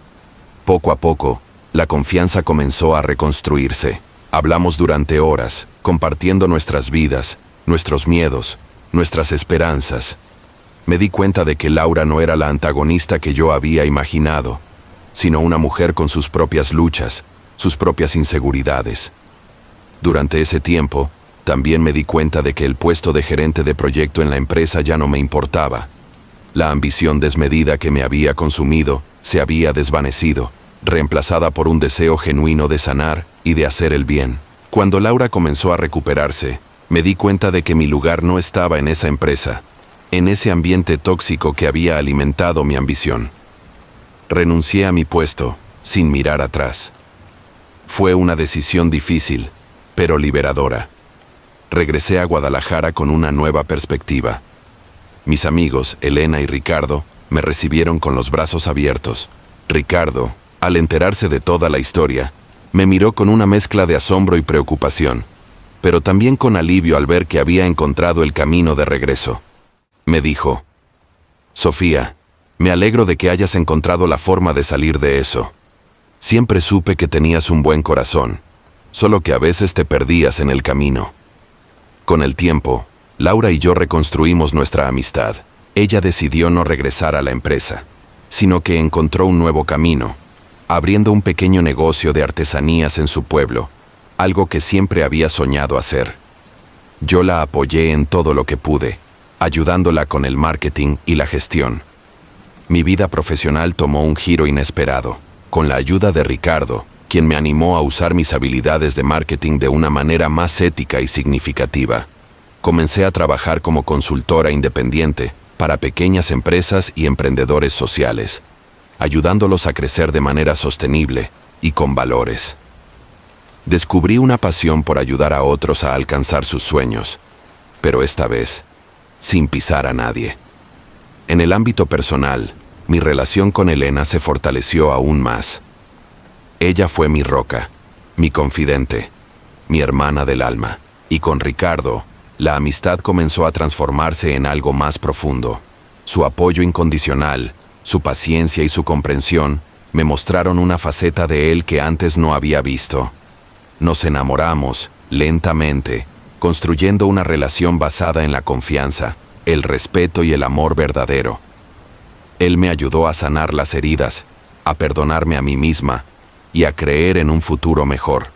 Poco a poco, la confianza comenzó a reconstruirse. Hablamos durante horas, compartiendo nuestras vidas, nuestros miedos, nuestras esperanzas. Me di cuenta de que Laura no era la antagonista que yo había imaginado, sino una mujer con sus propias luchas, sus propias inseguridades. Durante ese tiempo, también me di cuenta de que el puesto de gerente de proyecto en la empresa ya no me importaba. La ambición desmedida que me había consumido se había desvanecido, reemplazada por un deseo genuino de sanar y de hacer el bien. Cuando Laura comenzó a recuperarse, Me di cuenta de que mi lugar no estaba en esa empresa, en ese ambiente tóxico que había alimentado mi ambición. Renuncié a mi puesto, sin mirar atrás. Fue una decisión difícil, pero liberadora. Regresé a Guadalajara con una nueva perspectiva. Mis amigos, Elena y Ricardo, me recibieron con los brazos abiertos. Ricardo, al enterarse de toda la historia, me miró con una mezcla de asombro y preocupación, pero también con alivio al ver que había encontrado el camino de regreso. Me dijo: Sofía, me alegro de que hayas encontrado la forma de salir de eso. Siempre supe que tenías un buen corazón, solo que a veces te perdías en el camino. Con el tiempo, Laura y yo reconstruimos nuestra amistad. Ella decidió no regresar a la empresa, sino que encontró un nuevo camino, abriendo un pequeño negocio de artesanías en su pueblo, algo que siempre había soñado hacer. Yo la apoyé en todo lo que pude, ayudándola con el marketing y la gestión. Mi vida profesional tomó un giro inesperado, con la ayuda de Ricardo, quien me animó a usar mis habilidades de marketing de una manera más ética y significativa. Comencé a trabajar como consultora independiente para pequeñas empresas y emprendedores sociales, ayudándolos a crecer de manera sostenible y con valores. Descubrí una pasión por ayudar a otros a alcanzar sus sueños, pero esta vez, sin pisar a nadie. En el ámbito personal, mi relación con Elena se fortaleció aún más. Ella fue mi roca, mi confidente, mi hermana del alma, y con Ricardo, la amistad comenzó a transformarse en algo más profundo. Su apoyo incondicional, su paciencia y su comprensión me mostraron una faceta de él que antes no había visto. Nos enamoramos, lentamente, construyendo una relación basada en la confianza, el respeto y el amor verdadero. Él me ayudó a sanar las heridas, a perdonarme a mí misma y a creer en un futuro mejor.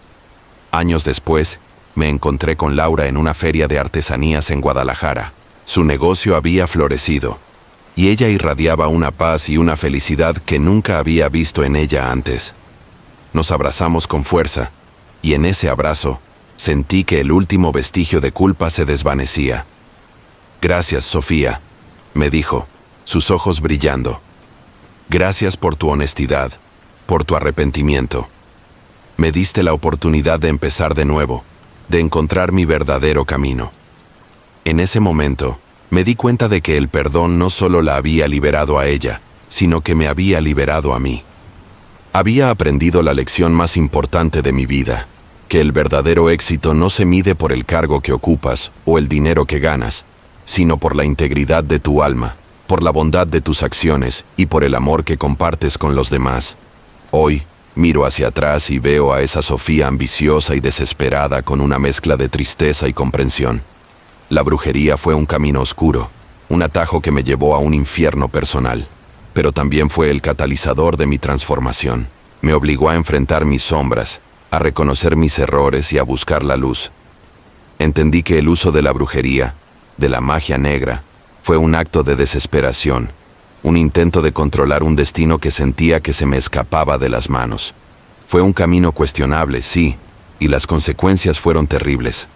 Años después, me encontré con Laura en una feria de artesanías en Guadalajara. Su negocio había florecido, y ella irradiaba una paz y una felicidad que nunca había visto en ella antes. Nos abrazamos con fuerza, y en ese abrazo, sentí que el último vestigio de culpa se desvanecía. «Gracias, Sofía», me dijo, sus ojos brillando. «Gracias por tu honestidad, por tu arrepentimiento. Me diste la oportunidad de empezar de nuevo, de encontrar mi verdadero camino». En ese momento, me di cuenta de que el perdón no solo la había liberado a ella, sino que me había liberado a mí. Había aprendido la lección más importante de mi vida, que el verdadero éxito no se mide por el cargo que ocupas o el dinero que ganas, sino por la integridad de tu alma, por la bondad de tus acciones y por el amor que compartes con los demás. Hoy, miro hacia atrás y veo a esa Sofía ambiciosa y desesperada con una mezcla de tristeza y comprensión. La brujería fue un camino oscuro, un atajo que me llevó a un infierno personal, pero también fue el catalizador de mi transformación. Me obligó a enfrentar mis sombras, a reconocer mis errores y a buscar la luz. Entendí que el uso de la brujería, de la magia negra, fue un acto de desesperación, un intento de controlar un destino que sentía que se me escapaba de las manos. Fue un camino cuestionable, sí, y las consecuencias fueron terribles.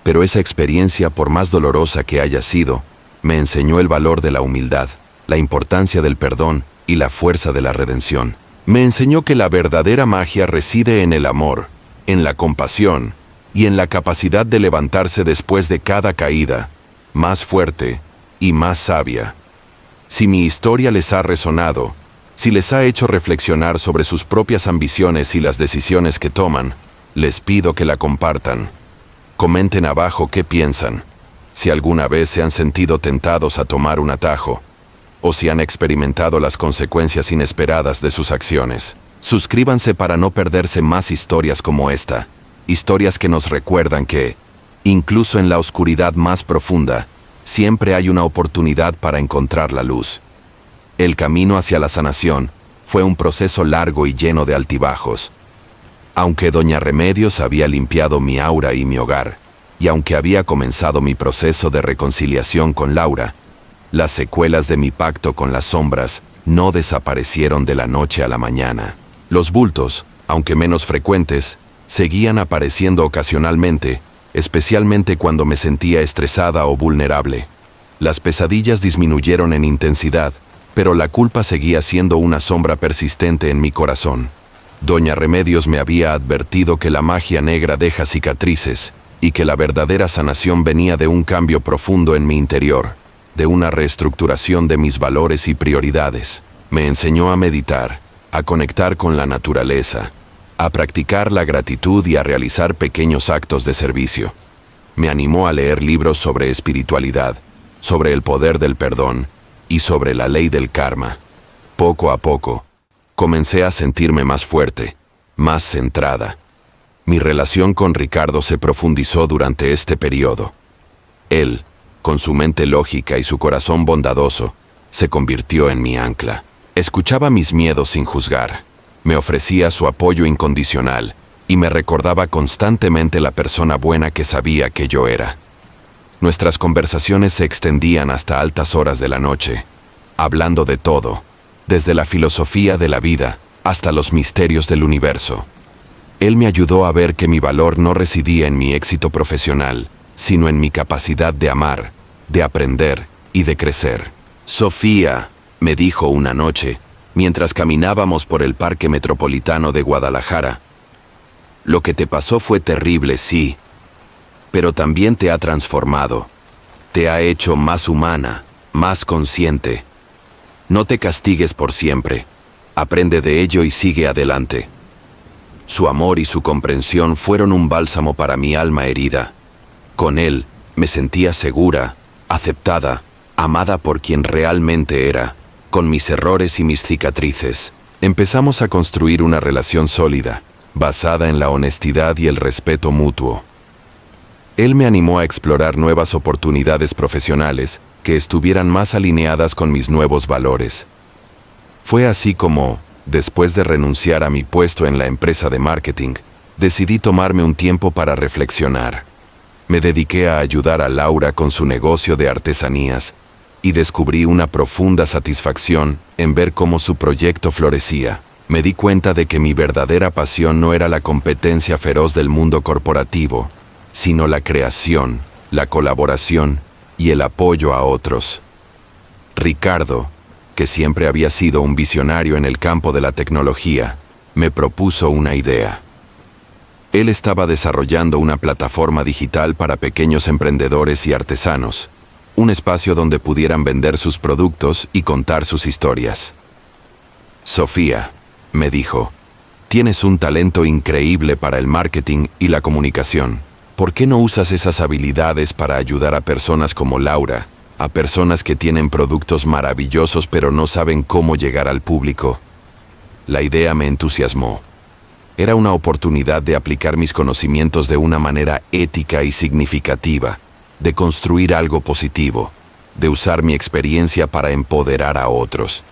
Pero esa experiencia, por más dolorosa que haya sido, me enseñó el valor de la humildad, la importancia del perdón y la fuerza de la redención. Me enseñó que la verdadera magia reside en el amor, en la compasión y en la capacidad de levantarse después de cada caída, más fuerte y más sabia. Si mi historia les ha resonado, si les ha hecho reflexionar sobre sus propias ambiciones y las decisiones que toman, les pido que la compartan. Comenten abajo qué piensan, si alguna vez se han sentido tentados a tomar un atajo, o si han experimentado las consecuencias inesperadas de sus acciones. Suscríbanse para no perderse más historias como esta, historias que nos recuerdan que, incluso en la oscuridad más profunda, siempre hay una oportunidad para encontrar la luz. El camino hacia la sanación fue un proceso largo y lleno de altibajos. Aunque Doña Remedios había limpiado mi aura y mi hogar, y aunque había comenzado mi proceso de reconciliación con Laura, las secuelas de mi pacto con las sombras no desaparecieron de la noche a la mañana. Los bultos, aunque menos frecuentes, seguían apareciendo ocasionalmente, especialmente cuando me sentía estresada o vulnerable. Las pesadillas disminuyeron en intensidad, pero la culpa seguía siendo una sombra persistente en mi corazón. Doña Remedios me había advertido que la magia negra deja cicatrices y que la verdadera sanación venía de un cambio profundo en mi interior, de una reestructuración de mis valores y prioridades. Me enseñó a meditar, a conectar con la naturaleza, a practicar la gratitud y a realizar pequeños actos de servicio. Me animó a leer libros sobre espiritualidad, sobre el poder del perdón y sobre la ley del karma. Poco a poco, comencé a sentirme más fuerte, más centrada. Mi relación con Ricardo se profundizó durante este periodo. Él, con su mente lógica y su corazón bondadoso, se convirtió en mi ancla. Escuchaba mis miedos sin juzgar, me ofrecía su apoyo incondicional y me recordaba constantemente la persona buena que sabía que yo era. Nuestras conversaciones se extendían hasta altas horas de la noche, hablando de todo, desde la filosofía de la vida hasta los misterios del universo. Él me ayudó a ver que mi valor no residía en mi éxito profesional, sino en mi capacidad de amar, de aprender y de crecer. Sofía, me dijo una noche, mientras caminábamos por el Parque Metropolitano de Guadalajara, lo que te pasó fue terrible, sí, pero también te ha transformado, te ha hecho más humana, más consciente. No te castigues por siempre, aprende de ello y sigue adelante. Su amor y su comprensión fueron un bálsamo para mi alma herida. Con él me sentía segura, aceptada, amada por quien realmente era, con mis errores y mis cicatrices. Empezamos a construir una relación sólida, basada en la honestidad y el respeto mutuo. Él me animó a explorar nuevas oportunidades profesionales que estuvieran más alineadas con mis nuevos valores. Fue así como, después de renunciar a mi puesto en la empresa de marketing, decidí tomarme un tiempo para reflexionar. Me dediqué a ayudar a Laura con su negocio de artesanías y descubrí una profunda satisfacción en ver cómo su proyecto florecía. Me di cuenta de que mi verdadera pasión no era la competencia feroz del mundo corporativo, sino la creación, la colaboración y el apoyo a otros. Ricardo, que siempre había sido un visionario en el campo de la tecnología, me propuso una idea. Él estaba desarrollando una plataforma digital para pequeños emprendedores y artesanos, un espacio donde pudieran vender sus productos y contar sus historias. Sofía, me dijo, tienes un talento increíble para el marketing y la comunicación. ¿Por qué no usas esas habilidades para ayudar a personas como Laura, a personas que tienen productos maravillosos pero no saben cómo llegar al público? La idea me entusiasmó. Era una oportunidad de aplicar mis conocimientos de una manera ética y significativa, de construir algo positivo, de usar mi experiencia para empoderar a otros.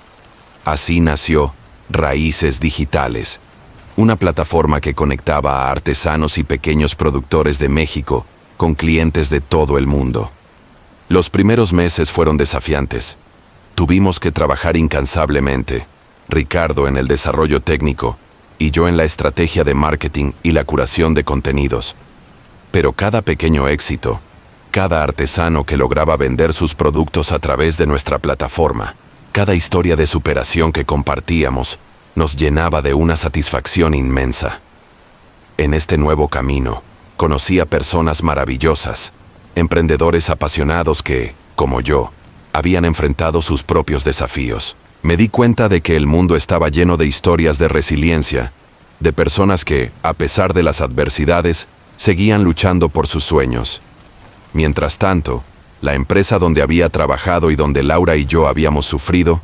Así nació Raíces Digitales, una plataforma que conectaba a artesanos y pequeños productores de México con clientes de todo el mundo. Los primeros meses fueron desafiantes. Tuvimos que trabajar incansablemente, Ricardo en el desarrollo técnico y yo en la estrategia de marketing y la curación de contenidos. Pero cada pequeño éxito, cada artesano que lograba vender sus productos a través de nuestra plataforma, cada historia de superación que compartíamos, nos llenaba de una satisfacción inmensa. En este nuevo camino, conocí a personas maravillosas, emprendedores apasionados que, como yo, habían enfrentado sus propios desafíos. Me di cuenta de que el mundo estaba lleno de historias de resiliencia, de personas que, a pesar de las adversidades, seguían luchando por sus sueños. Mientras tanto, la empresa donde había trabajado y donde Laura y yo habíamos sufrido,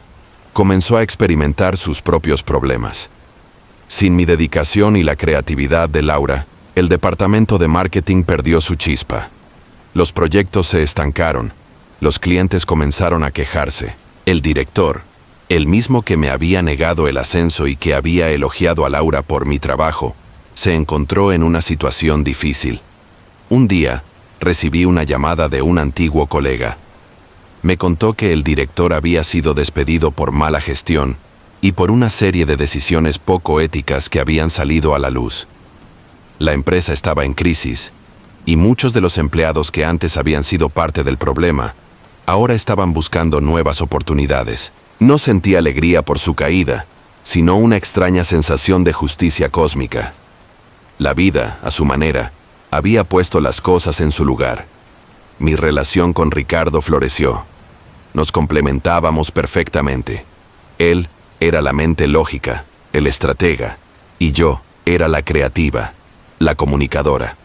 comenzó a experimentar sus propios problemas. Sin mi dedicación y la creatividad de Laura, el departamento de marketing perdió su chispa. Los proyectos se estancaron, los clientes comenzaron a quejarse. El director, el mismo que me había negado el ascenso y que había elogiado a Laura por mi trabajo, se encontró en una situación difícil. Un día, recibí una llamada de un antiguo colega. Me contó que el director había sido despedido por mala gestión y por una serie de decisiones poco éticas que habían salido a la luz. La empresa estaba en crisis y muchos de los empleados que antes habían sido parte del problema, ahora estaban buscando nuevas oportunidades. No sentí alegría por su caída, sino una extraña sensación de justicia cósmica. La vida, a su manera, había puesto las cosas en su lugar. Mi relación con Ricardo floreció. Nos complementábamos perfectamente. Él era la mente lógica, el estratega, y yo era la creativa, la comunicadora.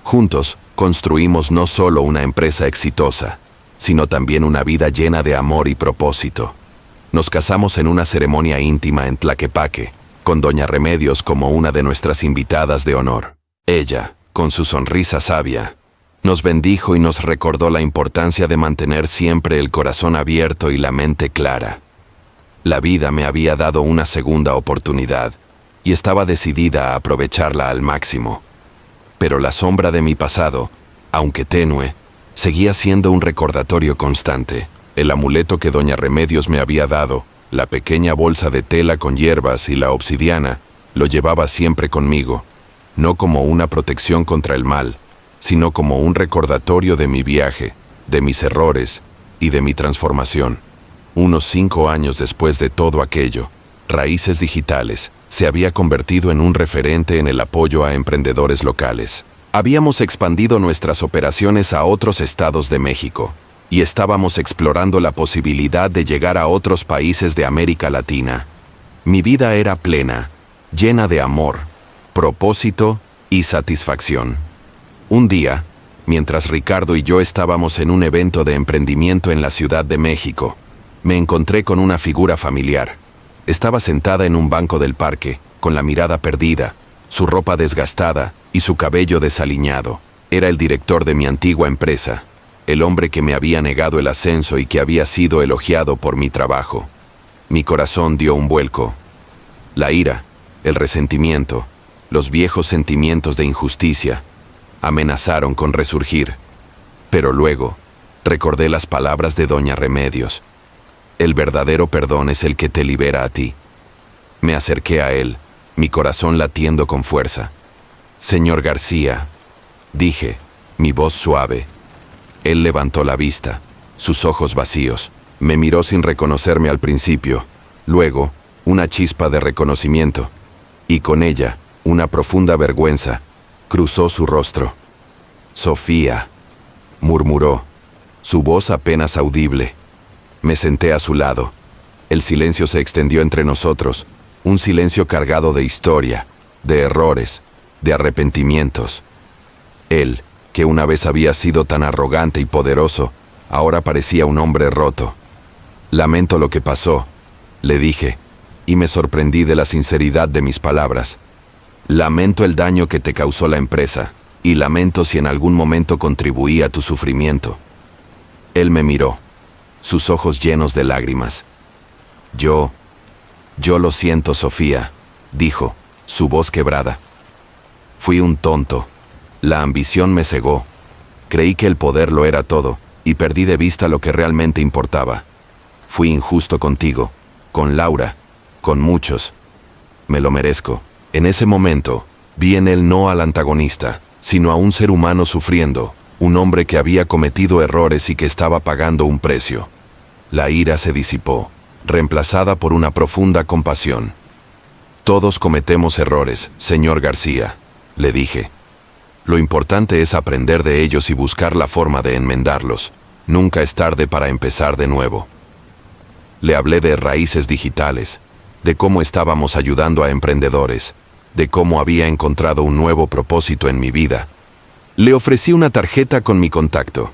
Juntos, construimos no solo una empresa exitosa, sino también una vida llena de amor y propósito. Nos casamos en una ceremonia íntima en Tlaquepaque, con Doña Remedios como una de nuestras invitadas de honor. Ella, con su sonrisa sabia, nos bendijo y nos recordó la importancia de mantener siempre el corazón abierto y la mente clara. La vida me había dado una segunda oportunidad, y estaba decidida a aprovecharla al máximo. Pero la sombra de mi pasado, aunque tenue, seguía siendo un recordatorio constante. El amuleto que Doña Remedios me había dado, la pequeña bolsa de tela con hierbas y la obsidiana, lo llevaba siempre conmigo, no como una protección contra el mal, sino como un recordatorio de mi viaje, de mis errores y de mi transformación. Unos 5 años después de todo aquello, Raíces Digitales se había convertido en un referente en el apoyo a emprendedores locales. Habíamos expandido nuestras operaciones a otros estados de México y estábamos explorando la posibilidad de llegar a otros países de América Latina. Mi vida era plena, llena de amor, propósito y satisfacción. Un día, mientras Ricardo y yo estábamos en un evento de emprendimiento en la Ciudad de México, me encontré con una figura familiar. Estaba sentada en un banco del parque, con la mirada perdida, su ropa desgastada y su cabello desaliñado. Era el director de mi antigua empresa, el hombre que me había negado el ascenso y que había sido elogiado por mi trabajo. Mi corazón dio un vuelco. La ira, el resentimiento, los viejos sentimientos de injusticia, amenazaron con resurgir. Pero luego, recordé las palabras de Doña Remedios. El verdadero perdón es el que te libera a ti. Me acerqué a él, mi corazón latiendo con fuerza. Señor García, dije, mi voz suave. Él levantó la vista, sus ojos vacíos. Me miró sin reconocerme al principio. Luego, una chispa de reconocimiento. Y con ella, una profunda vergüenza. Cruzó su rostro. Sofía, murmuró, su voz apenas audible. Me senté a su lado. El silencio se extendió entre nosotros, un silencio cargado de historia, de errores, de arrepentimientos. Él, que una vez había sido tan arrogante y poderoso, ahora parecía un hombre roto. Lamento lo que pasó, le dije, y me sorprendí de la sinceridad de mis palabras. Lamento el daño que te causó la empresa, y lamento si en algún momento contribuí a tu sufrimiento. Él me miró, sus ojos llenos de lágrimas. Yo lo siento, Sofía, dijo, su voz quebrada. Fui un tonto. La ambición me cegó. Creí que el poder lo era todo, y perdí de vista lo que realmente importaba. Fui injusto contigo, con Laura, con muchos. Me lo merezco. En ese momento, vi en él no al antagonista, sino a un ser humano sufriendo, un hombre que había cometido errores y que estaba pagando un precio. La ira se disipó, reemplazada por una profunda compasión. Todos cometemos errores, señor García, le dije. Lo importante es aprender de ellos y buscar la forma de enmendarlos. Nunca es tarde para empezar de nuevo. Le hablé de Raíces Digitales, de cómo estábamos ayudando a emprendedores, de cómo había encontrado un nuevo propósito en mi vida. Le ofrecí una tarjeta con mi contacto.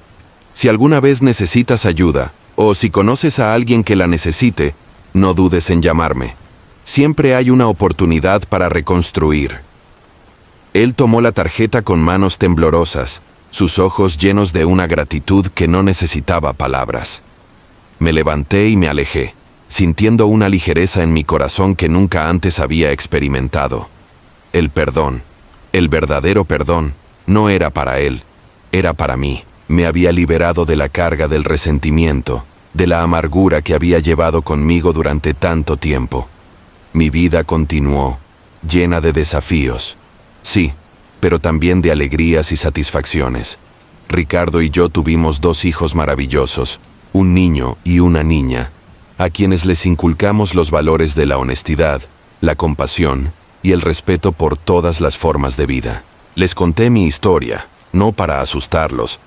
Si alguna vez necesitas ayuda, o si conoces a alguien que la necesite, no dudes en llamarme. Siempre hay una oportunidad para reconstruir. Él tomó la tarjeta con manos temblorosas, sus ojos llenos de una gratitud que no necesitaba palabras. Me levanté y me alejé, sintiendo una ligereza en mi corazón que nunca antes había experimentado. El perdón, el verdadero perdón, no era para él, era para mí. Me había liberado de la carga del resentimiento, de la amargura que había llevado conmigo durante tanto tiempo. Mi vida continuó, llena de desafíos. Sí, pero también de alegrías y satisfacciones. Ricardo y yo tuvimos 2 hijos maravillosos, un niño y una niña, a quienes les inculcamos los valores de la honestidad, la compasión y el respeto por todas las formas de vida. Les conté mi historia, no para asustarlos,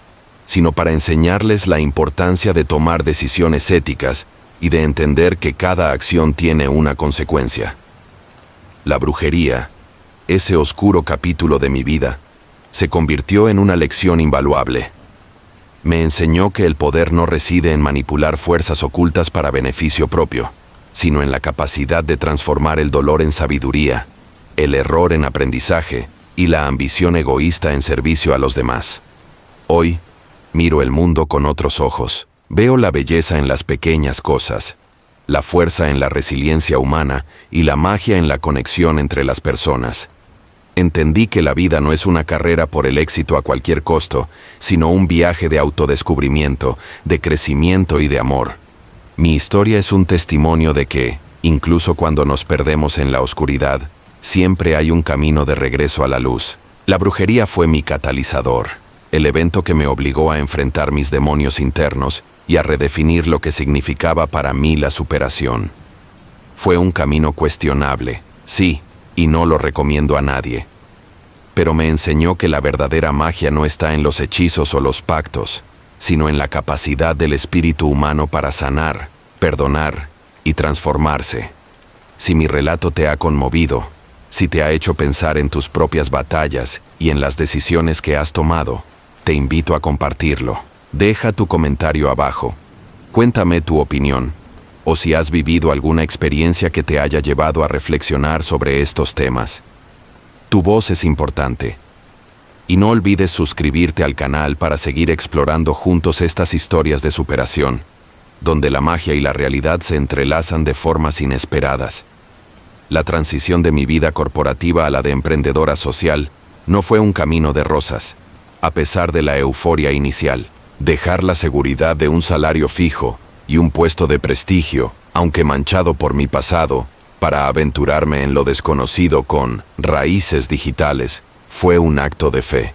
sino para enseñarles la importancia de tomar decisiones éticas y de entender que cada acción tiene una consecuencia. La brujería, ese oscuro capítulo de mi vida, se convirtió en una lección invaluable. Me enseñó que el poder no reside en manipular fuerzas ocultas para beneficio propio, sino en la capacidad de transformar el dolor en sabiduría, el error en aprendizaje y la ambición egoísta en servicio a los demás. Hoy, miro el mundo con otros ojos. Veo la belleza en las pequeñas cosas, la fuerza en la resiliencia humana y la magia en la conexión entre las personas. Entendí que la vida no es una carrera por el éxito a cualquier costo, sino un viaje de autodescubrimiento, de crecimiento y de amor. Mi historia es un testimonio de que, incluso cuando nos perdemos en la oscuridad, siempre hay un camino de regreso a la luz. La brujería fue mi catalizador, el evento que me obligó a enfrentar mis demonios internos y a redefinir lo que significaba para mí la superación. Fue un camino cuestionable, sí, y no lo recomiendo a nadie. Pero me enseñó que la verdadera magia no está en los hechizos o los pactos, sino en la capacidad del espíritu humano para sanar, perdonar y transformarse. Si mi relato te ha conmovido, si te ha hecho pensar en tus propias batallas y en las decisiones que has tomado, te invito a compartirlo. Deja tu comentario abajo. Cuéntame tu opinión, o si has vivido alguna experiencia que te haya llevado a reflexionar sobre estos temas. Tu voz es importante. Y no olvides suscribirte al canal para seguir explorando juntos estas historias de superación, donde la magia y la realidad se entrelazan de formas inesperadas. La transición de mi vida corporativa a la de emprendedora social no fue un camino de rosas, a pesar de la euforia inicial. Dejar la seguridad de un salario fijo y un puesto de prestigio, aunque manchado por mi pasado, para aventurarme en lo desconocido con Raíces Digitales, fue un acto de fe.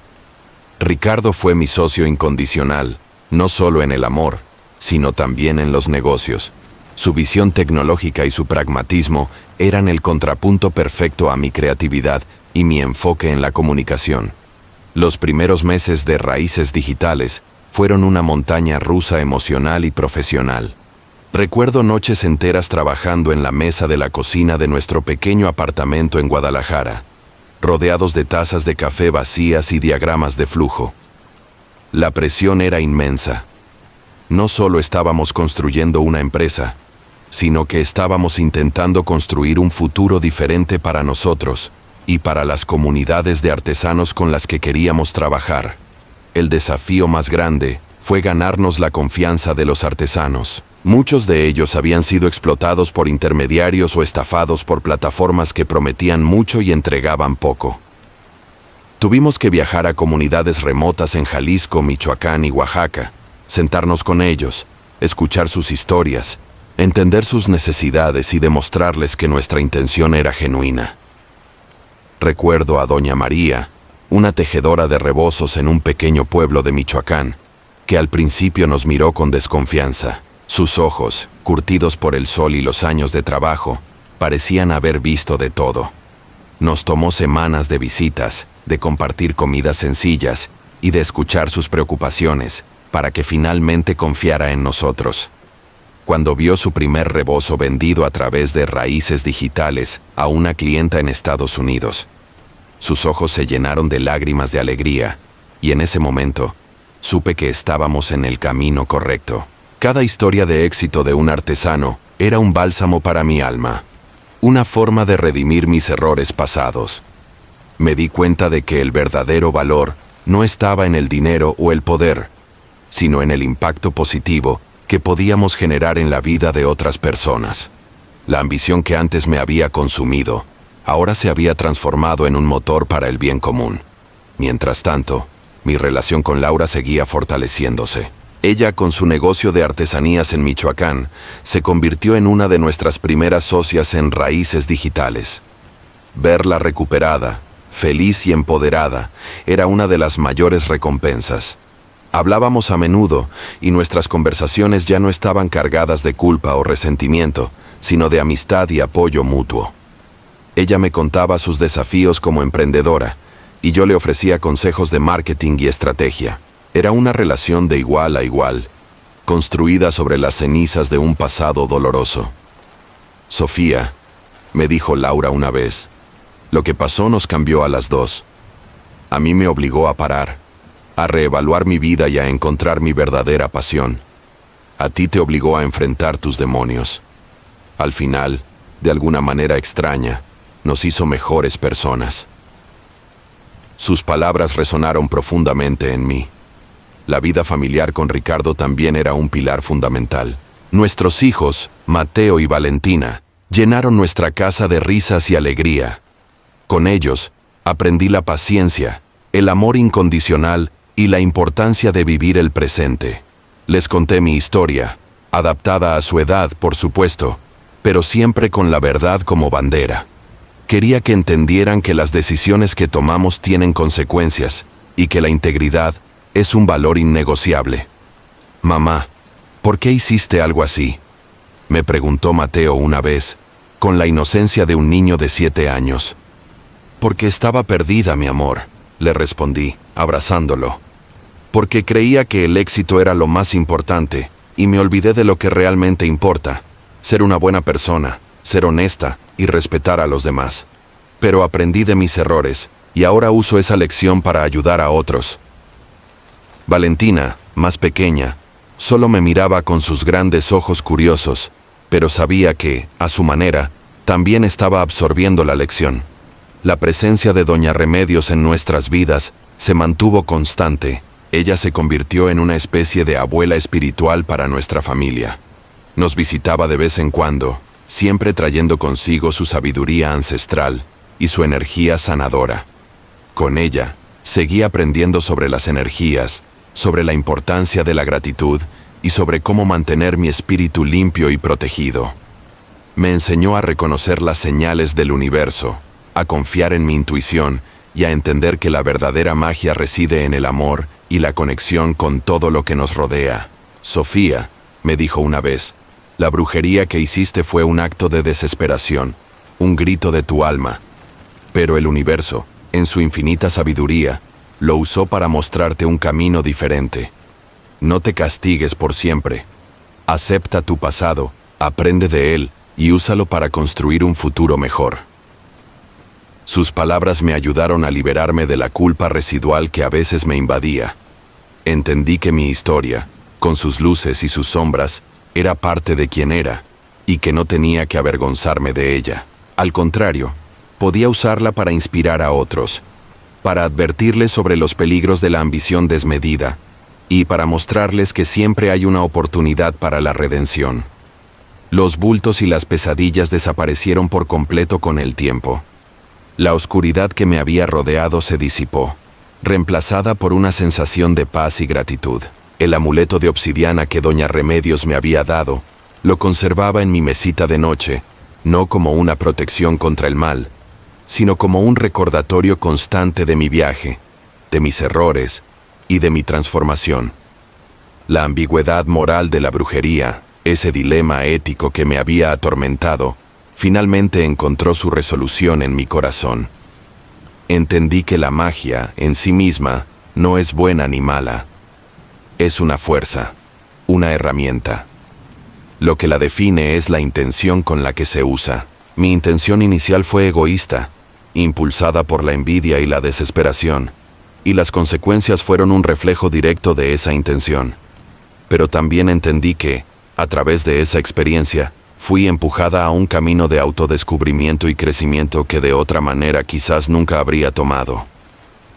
Ricardo fue mi socio incondicional, no solo en el amor, sino también en los negocios. Su visión tecnológica y su pragmatismo eran el contrapunto perfecto a mi creatividad y mi enfoque en la comunicación. Los primeros meses de Raíces Digitales fueron una montaña rusa emocional y profesional. Recuerdo noches enteras trabajando en la mesa de la cocina de nuestro pequeño apartamento en Guadalajara, rodeados de tazas de café vacías y diagramas de flujo. La presión era inmensa. No solo estábamos construyendo una empresa, sino que estábamos intentando construir un futuro diferente para nosotros y para las comunidades de artesanos con las que queríamos trabajar. El desafío más grande fue ganarnos la confianza de los artesanos. Muchos de ellos habían sido explotados por intermediarios o estafados por plataformas que prometían mucho y entregaban poco. Tuvimos que viajar a comunidades remotas en Jalisco, Michoacán y Oaxaca, sentarnos con ellos, escuchar sus historias, entender sus necesidades y demostrarles que nuestra intención era genuina. Recuerdo a Doña María, una tejedora de rebozos en un pequeño pueblo de Michoacán, que al principio nos miró con desconfianza. Sus ojos, curtidos por el sol y los años de trabajo, parecían haber visto de todo. Nos tomó semanas de visitas, de compartir comidas sencillas y de escuchar sus preocupaciones, para que finalmente confiara en nosotros. Cuando vio su primer rebozo vendido a través de Raíces Digitales a una clienta en Estados Unidos, sus ojos se llenaron de lágrimas de alegría, y en ese momento, supe que estábamos en el camino correcto. Cada historia de éxito de un artesano era un bálsamo para mi alma, una forma de redimir mis errores pasados. Me di cuenta de que el verdadero valor no estaba en el dinero o el poder, sino en el impacto positivo que podíamos generar en la vida de otras personas. La ambición que antes me había consumido, ahora se había transformado en un motor para el bien común. Mientras tanto, mi relación con Laura seguía fortaleciéndose. Ella, con su negocio de artesanías en Michoacán, se convirtió en una de nuestras primeras socias en Raíces Digitales. Verla recuperada, feliz y empoderada, era una de las mayores recompensas. Hablábamos a menudo y nuestras conversaciones ya no estaban cargadas de culpa o resentimiento, sino de amistad y apoyo mutuo. Ella me contaba sus desafíos como emprendedora y yo le ofrecía consejos de marketing y estrategia. Era una relación de igual a igual, construida sobre las cenizas de un pasado doloroso. Sofía, me dijo Laura una vez, lo que pasó nos cambió a las dos. A mí me obligó a parar, a reevaluar mi vida y a encontrar mi verdadera pasión. A ti te obligó a enfrentar tus demonios. Al final, de alguna manera extraña, nos hizo mejores personas. Sus palabras resonaron profundamente en mí. La vida familiar con Ricardo también era un pilar fundamental. Nuestros hijos, Mateo y Valentina, llenaron nuestra casa de risas y alegría. Con ellos, aprendí la paciencia, el amor incondicional y la importancia de vivir el presente. Les conté mi historia, adaptada a su edad, por supuesto, pero siempre con la verdad como bandera. Quería que entendieran que las decisiones que tomamos tienen consecuencias y que la integridad es un valor innegociable. Mamá, ¿por qué hiciste algo así?, me preguntó Mateo una vez, con la inocencia de un niño de 7 años. Porque estaba perdida, mi amor, le respondí, abrazándolo. Porque creía que el éxito era lo más importante y me olvidé de lo que realmente importa, ser una buena persona, ser honesta y respetar a los demás. Pero aprendí de mis errores y ahora uso esa lección para ayudar a otros. Valentina, más pequeña, solo me miraba con sus grandes ojos curiosos, pero sabía que, a su manera, también estaba absorbiendo la lección. La presencia de Doña Remedios en nuestras vidas se mantuvo constante. Ella se convirtió en una especie de abuela espiritual para nuestra familia. Nos visitaba de vez en cuando, siempre trayendo consigo su sabiduría ancestral y su energía sanadora. Con ella, seguí aprendiendo sobre las energías, sobre la importancia de la gratitud y sobre cómo mantener mi espíritu limpio y protegido. Me enseñó a reconocer las señales del universo, a confiar en mi intuición y a entender que la verdadera magia reside en el amor y la conexión con todo lo que nos rodea. Sofía, me dijo una vez, la brujería que hiciste fue un acto de desesperación, un grito de tu alma. Pero el universo, en su infinita sabiduría, lo usó para mostrarte un camino diferente. No te castigues por siempre. Acepta tu pasado, aprende de él y úsalo para construir un futuro mejor. Sus palabras me ayudaron a liberarme de la culpa residual que a veces me invadía. Entendí que mi historia, con sus luces y sus sombras, era parte de quien era, y que no tenía que avergonzarme de ella. Al contrario, podía usarla para inspirar a otros, para advertirles sobre los peligros de la ambición desmedida, y para mostrarles que siempre hay una oportunidad para la redención. Los bultos y las pesadillas desaparecieron por completo con el tiempo. La oscuridad que me había rodeado se disipó, reemplazada por una sensación de paz y gratitud. El amuleto de obsidiana que Doña Remedios me había dado, lo conservaba en mi mesita de noche, no como una protección contra el mal, sino como un recordatorio constante de mi viaje, de mis errores y de mi transformación. La ambigüedad moral de la brujería, ese dilema ético que me había atormentado, finalmente encontró su resolución en mi corazón. Entendí que la magia, en sí misma, no es buena ni mala. Es una fuerza, una herramienta. Lo que la define es la intención con la que se usa. Mi intención inicial fue egoísta, impulsada por la envidia y la desesperación, y las consecuencias fueron un reflejo directo de esa intención. Pero también entendí que, a través de esa experiencia, fui empujada a un camino de autodescubrimiento y crecimiento que de otra manera quizás nunca habría tomado.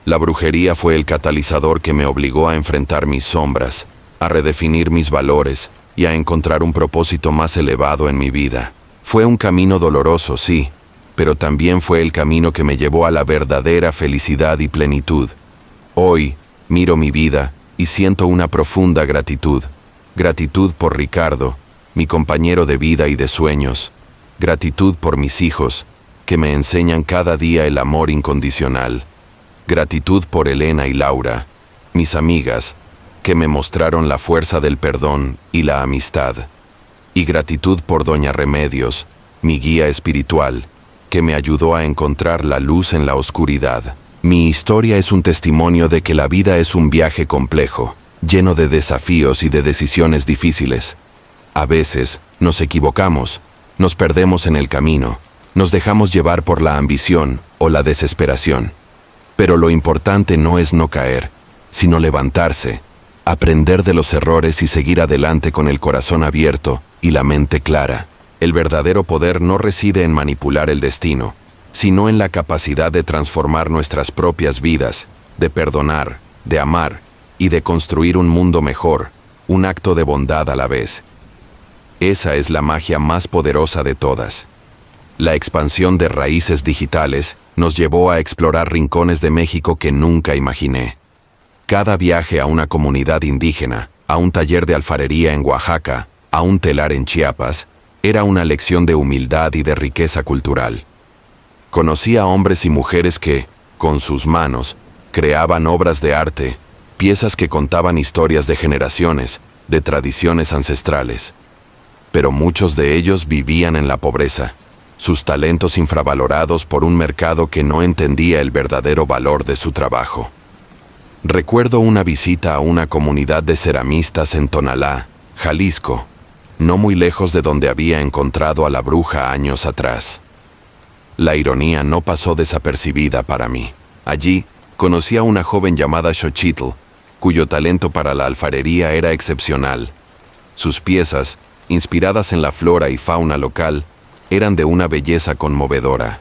La brujería fue el catalizador que me obligó a enfrentar mis sombras, a redefinir mis valores y a encontrar un propósito más elevado en mi vida. Fue un camino doloroso, sí, pero también fue el camino que me llevó a la verdadera felicidad y plenitud. Hoy, miro mi vida y siento una profunda gratitud. Gratitud por Ricardo, mi compañero de vida y de sueños. Gratitud por mis hijos, que me enseñan cada día el amor incondicional. Gratitud por Elena y Laura, mis amigas, que me mostraron la fuerza del perdón y la amistad. Y gratitud por Doña Remedios, mi guía espiritual, que me ayudó a encontrar la luz en la oscuridad. Mi historia es un testimonio de que la vida es un viaje complejo, lleno de desafíos y de decisiones difíciles. A veces nos equivocamos, nos perdemos en el camino, nos dejamos llevar por la ambición o la desesperación. Pero lo importante no es no caer, sino levantarse, aprender de los errores y seguir adelante con el corazón abierto y la mente clara. El verdadero poder no reside en manipular el destino, sino en la capacidad de transformar nuestras propias vidas, de perdonar, de amar y de construir un mundo mejor, un acto de bondad a la vez. Esa es la magia más poderosa de todas. La expansión de Raíces Digitales nos llevó a explorar rincones de México que nunca imaginé. Cada viaje a una comunidad indígena, a un taller de alfarería en Oaxaca, a un telar en Chiapas, era una lección de humildad y de riqueza cultural. Conocí a hombres y mujeres que, con sus manos, creaban obras de arte, piezas que contaban historias de generaciones, de tradiciones ancestrales. Pero muchos de ellos vivían en la pobreza, sus talentos infravalorados por un mercado que no entendía el verdadero valor de su trabajo. Recuerdo una visita a una comunidad de ceramistas en Tonalá, Jalisco, no muy lejos de donde había encontrado a la bruja años atrás. La ironía no pasó desapercibida para mí. Allí, conocí a una joven llamada Xochitl, cuyo talento para la alfarería era excepcional. Sus piezas, inspiradas en la flora y fauna local, eran de una belleza conmovedora.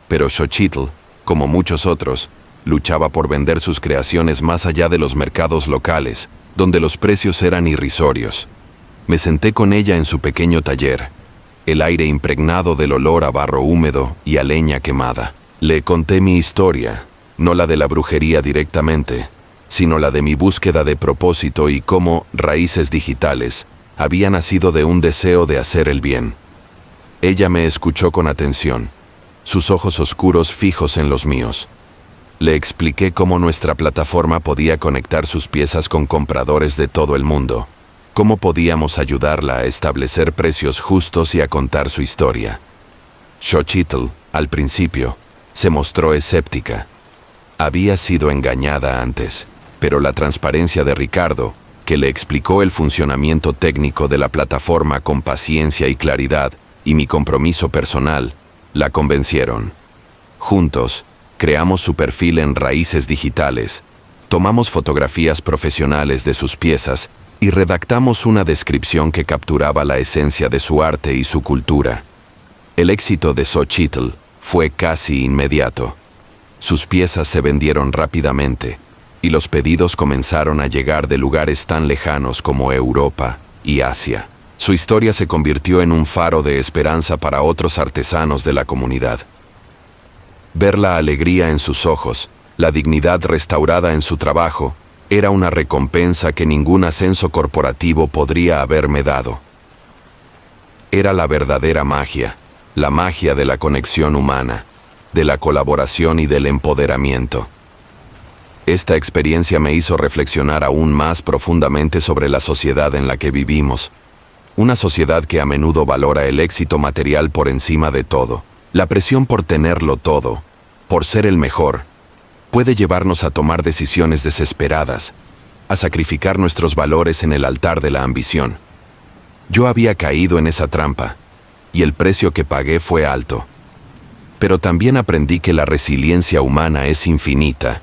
Pero Xochitl, como muchos otros, luchaba por vender sus creaciones más allá de los mercados locales, donde los precios eran irrisorios. Me senté con ella en su pequeño taller, el aire impregnado del olor a barro húmedo y a leña quemada. Le conté mi historia, no la de la brujería directamente, sino la de mi búsqueda de propósito y cómo Raíces Digitales había nacido de un deseo de hacer el bien. Ella me escuchó con atención, sus ojos oscuros fijos en los míos. Le expliqué cómo nuestra plataforma podía conectar sus piezas con compradores de todo el mundo, cómo podíamos ayudarla a establecer precios justos y a contar su historia. Xochitl, al principio, se mostró escéptica. Había sido engañada antes, pero la transparencia de Ricardo, que le explicó el funcionamiento técnico de la plataforma con paciencia y claridad, y mi compromiso personal, la convencieron. Juntos, creamos su perfil en Raíces Digitales, tomamos fotografías profesionales de sus piezas y redactamos una descripción que capturaba la esencia de su arte y su cultura. El éxito de Xochitl fue casi inmediato. Sus piezas se vendieron rápidamente y los pedidos comenzaron a llegar de lugares tan lejanos como Europa y Asia. Su historia se convirtió en un faro de esperanza para otros artesanos de la comunidad. Ver la alegría en sus ojos, la dignidad restaurada en su trabajo, era una recompensa que ningún ascenso corporativo podría haberme dado. Era la verdadera magia, la magia de la conexión humana, de la colaboración y del empoderamiento. Esta experiencia me hizo reflexionar aún más profundamente sobre la sociedad en la que vivimos. Una sociedad que a menudo valora el éxito material por encima de todo. La presión por tenerlo todo, por ser el mejor, puede llevarnos a tomar decisiones desesperadas, a sacrificar nuestros valores en el altar de la ambición. Yo había caído en esa trampa, y el precio que pagué fue alto. Pero también aprendí que la resiliencia humana es infinita,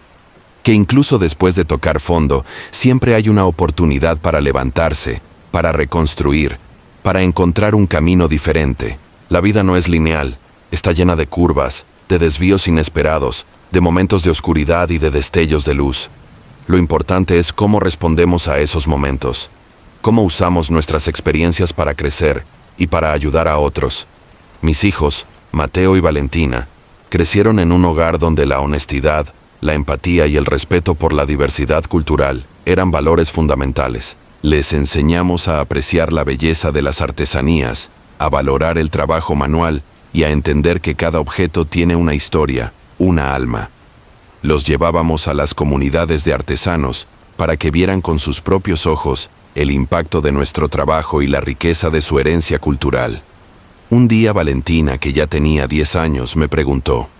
que incluso después de tocar fondo, siempre hay una oportunidad para levantarse, para reconstruir, para encontrar un camino diferente. La vida no es lineal, está llena de curvas, de desvíos inesperados, de momentos de oscuridad y de destellos de luz. Lo importante es cómo respondemos a esos momentos, cómo usamos nuestras experiencias para crecer y para ayudar a otros. Mis hijos, Mateo y Valentina, crecieron en un hogar donde la honestidad, la empatía y el respeto por la diversidad cultural eran valores fundamentales. Les enseñamos a apreciar la belleza de las artesanías, a valorar el trabajo manual y a entender que cada objeto tiene una historia, una alma. Los llevábamos a las comunidades de artesanos para que vieran con sus propios ojos el impacto de nuestro trabajo y la riqueza de su herencia cultural. Un día Valentina, que ya tenía 10 años, me preguntó: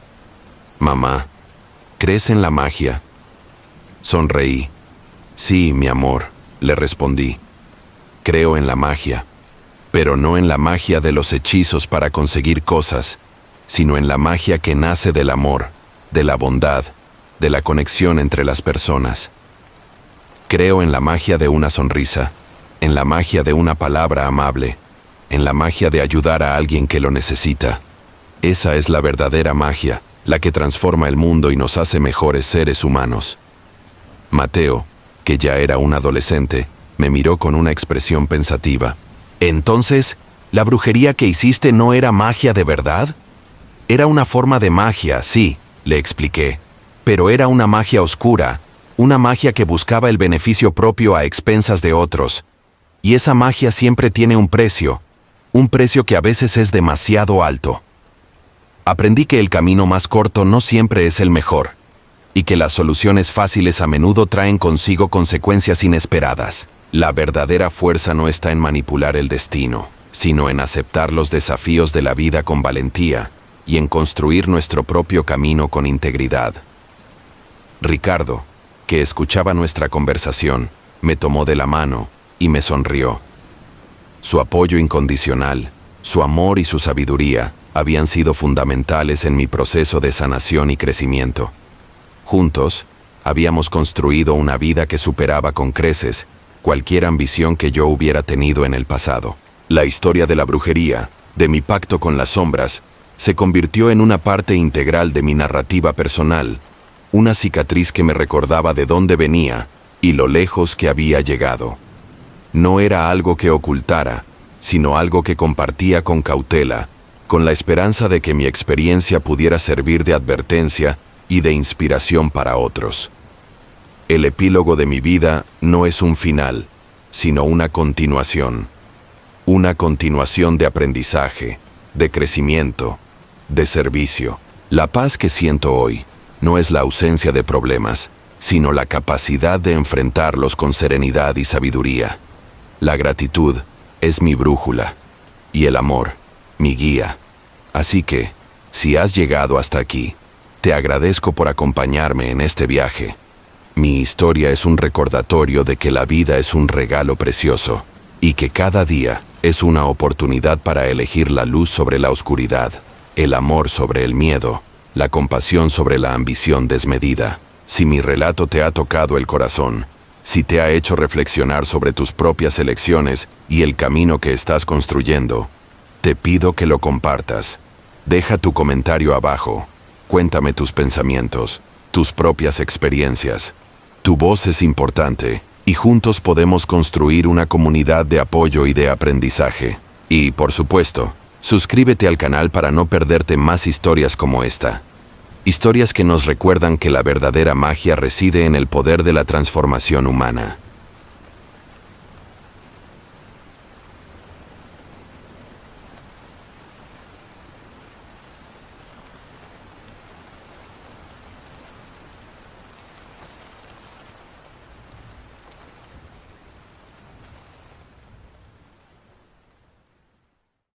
«Mamá, ¿crees en la magia?». Sonreí. «Sí, mi amor», le respondí. «Creo en la magia, pero no en la magia de los hechizos para conseguir cosas, sino en la magia que nace del amor, de la bondad, de la conexión entre las personas. Creo en la magia de una sonrisa, en la magia de una palabra amable, en la magia de ayudar a alguien que lo necesita. Esa es la verdadera magia, la que transforma el mundo y nos hace mejores seres humanos». Mateo, que ya era un adolescente, me miró con una expresión pensativa. «Entonces, ¿la brujería que hiciste no era magia de verdad?». «Era una forma de magia, sí», le expliqué, «pero era una magia oscura, una magia que buscaba el beneficio propio a expensas de otros. Y esa magia siempre tiene un precio que a veces es demasiado alto. Aprendí que el camino más corto no siempre es el mejor, y que las soluciones fáciles a menudo traen consigo consecuencias inesperadas. La verdadera fuerza no está en manipular el destino, sino en aceptar los desafíos de la vida con valentía y en construir nuestro propio camino con integridad». Ricardo, que escuchaba nuestra conversación, me tomó de la mano y me sonrió. Su apoyo incondicional, su amor y su sabiduría habían sido fundamentales en mi proceso de sanación y crecimiento. Juntos, habíamos construido una vida que superaba con creces cualquier ambición que yo hubiera tenido en el pasado. La historia de la brujería, de mi pacto con las sombras, se convirtió en una parte integral de mi narrativa personal, una cicatriz que me recordaba de dónde venía y lo lejos que había llegado. No era algo que ocultara, sino algo que compartía con cautela, con la esperanza de que mi experiencia pudiera servir de advertencia y de inspiración para otros. El epílogo de mi vida no es un final, sino una continuación de aprendizaje, de crecimiento, de servicio. La paz que siento hoy no es la ausencia de problemas, sino la capacidad de enfrentarlos con serenidad y sabiduría. La gratitud es mi brújula y el amor, mi guía. Así que, si has llegado hasta aquí, te agradezco por acompañarme en este viaje. Mi historia es un recordatorio de que la vida es un regalo precioso y que cada día es una oportunidad para elegir la luz sobre la oscuridad, el amor sobre el miedo, la compasión sobre la ambición desmedida. Si mi relato te ha tocado el corazón, si te ha hecho reflexionar sobre tus propias elecciones y el camino que estás construyendo, te pido que lo compartas. Deja tu comentario abajo. Cuéntame tus pensamientos, tus propias experiencias. Tu voz es importante y juntos podemos construir una comunidad de apoyo y de aprendizaje. Y, por supuesto, suscríbete al canal para no perderte más historias como esta. Historias que nos recuerdan que la verdadera magia reside en el poder de la transformación humana.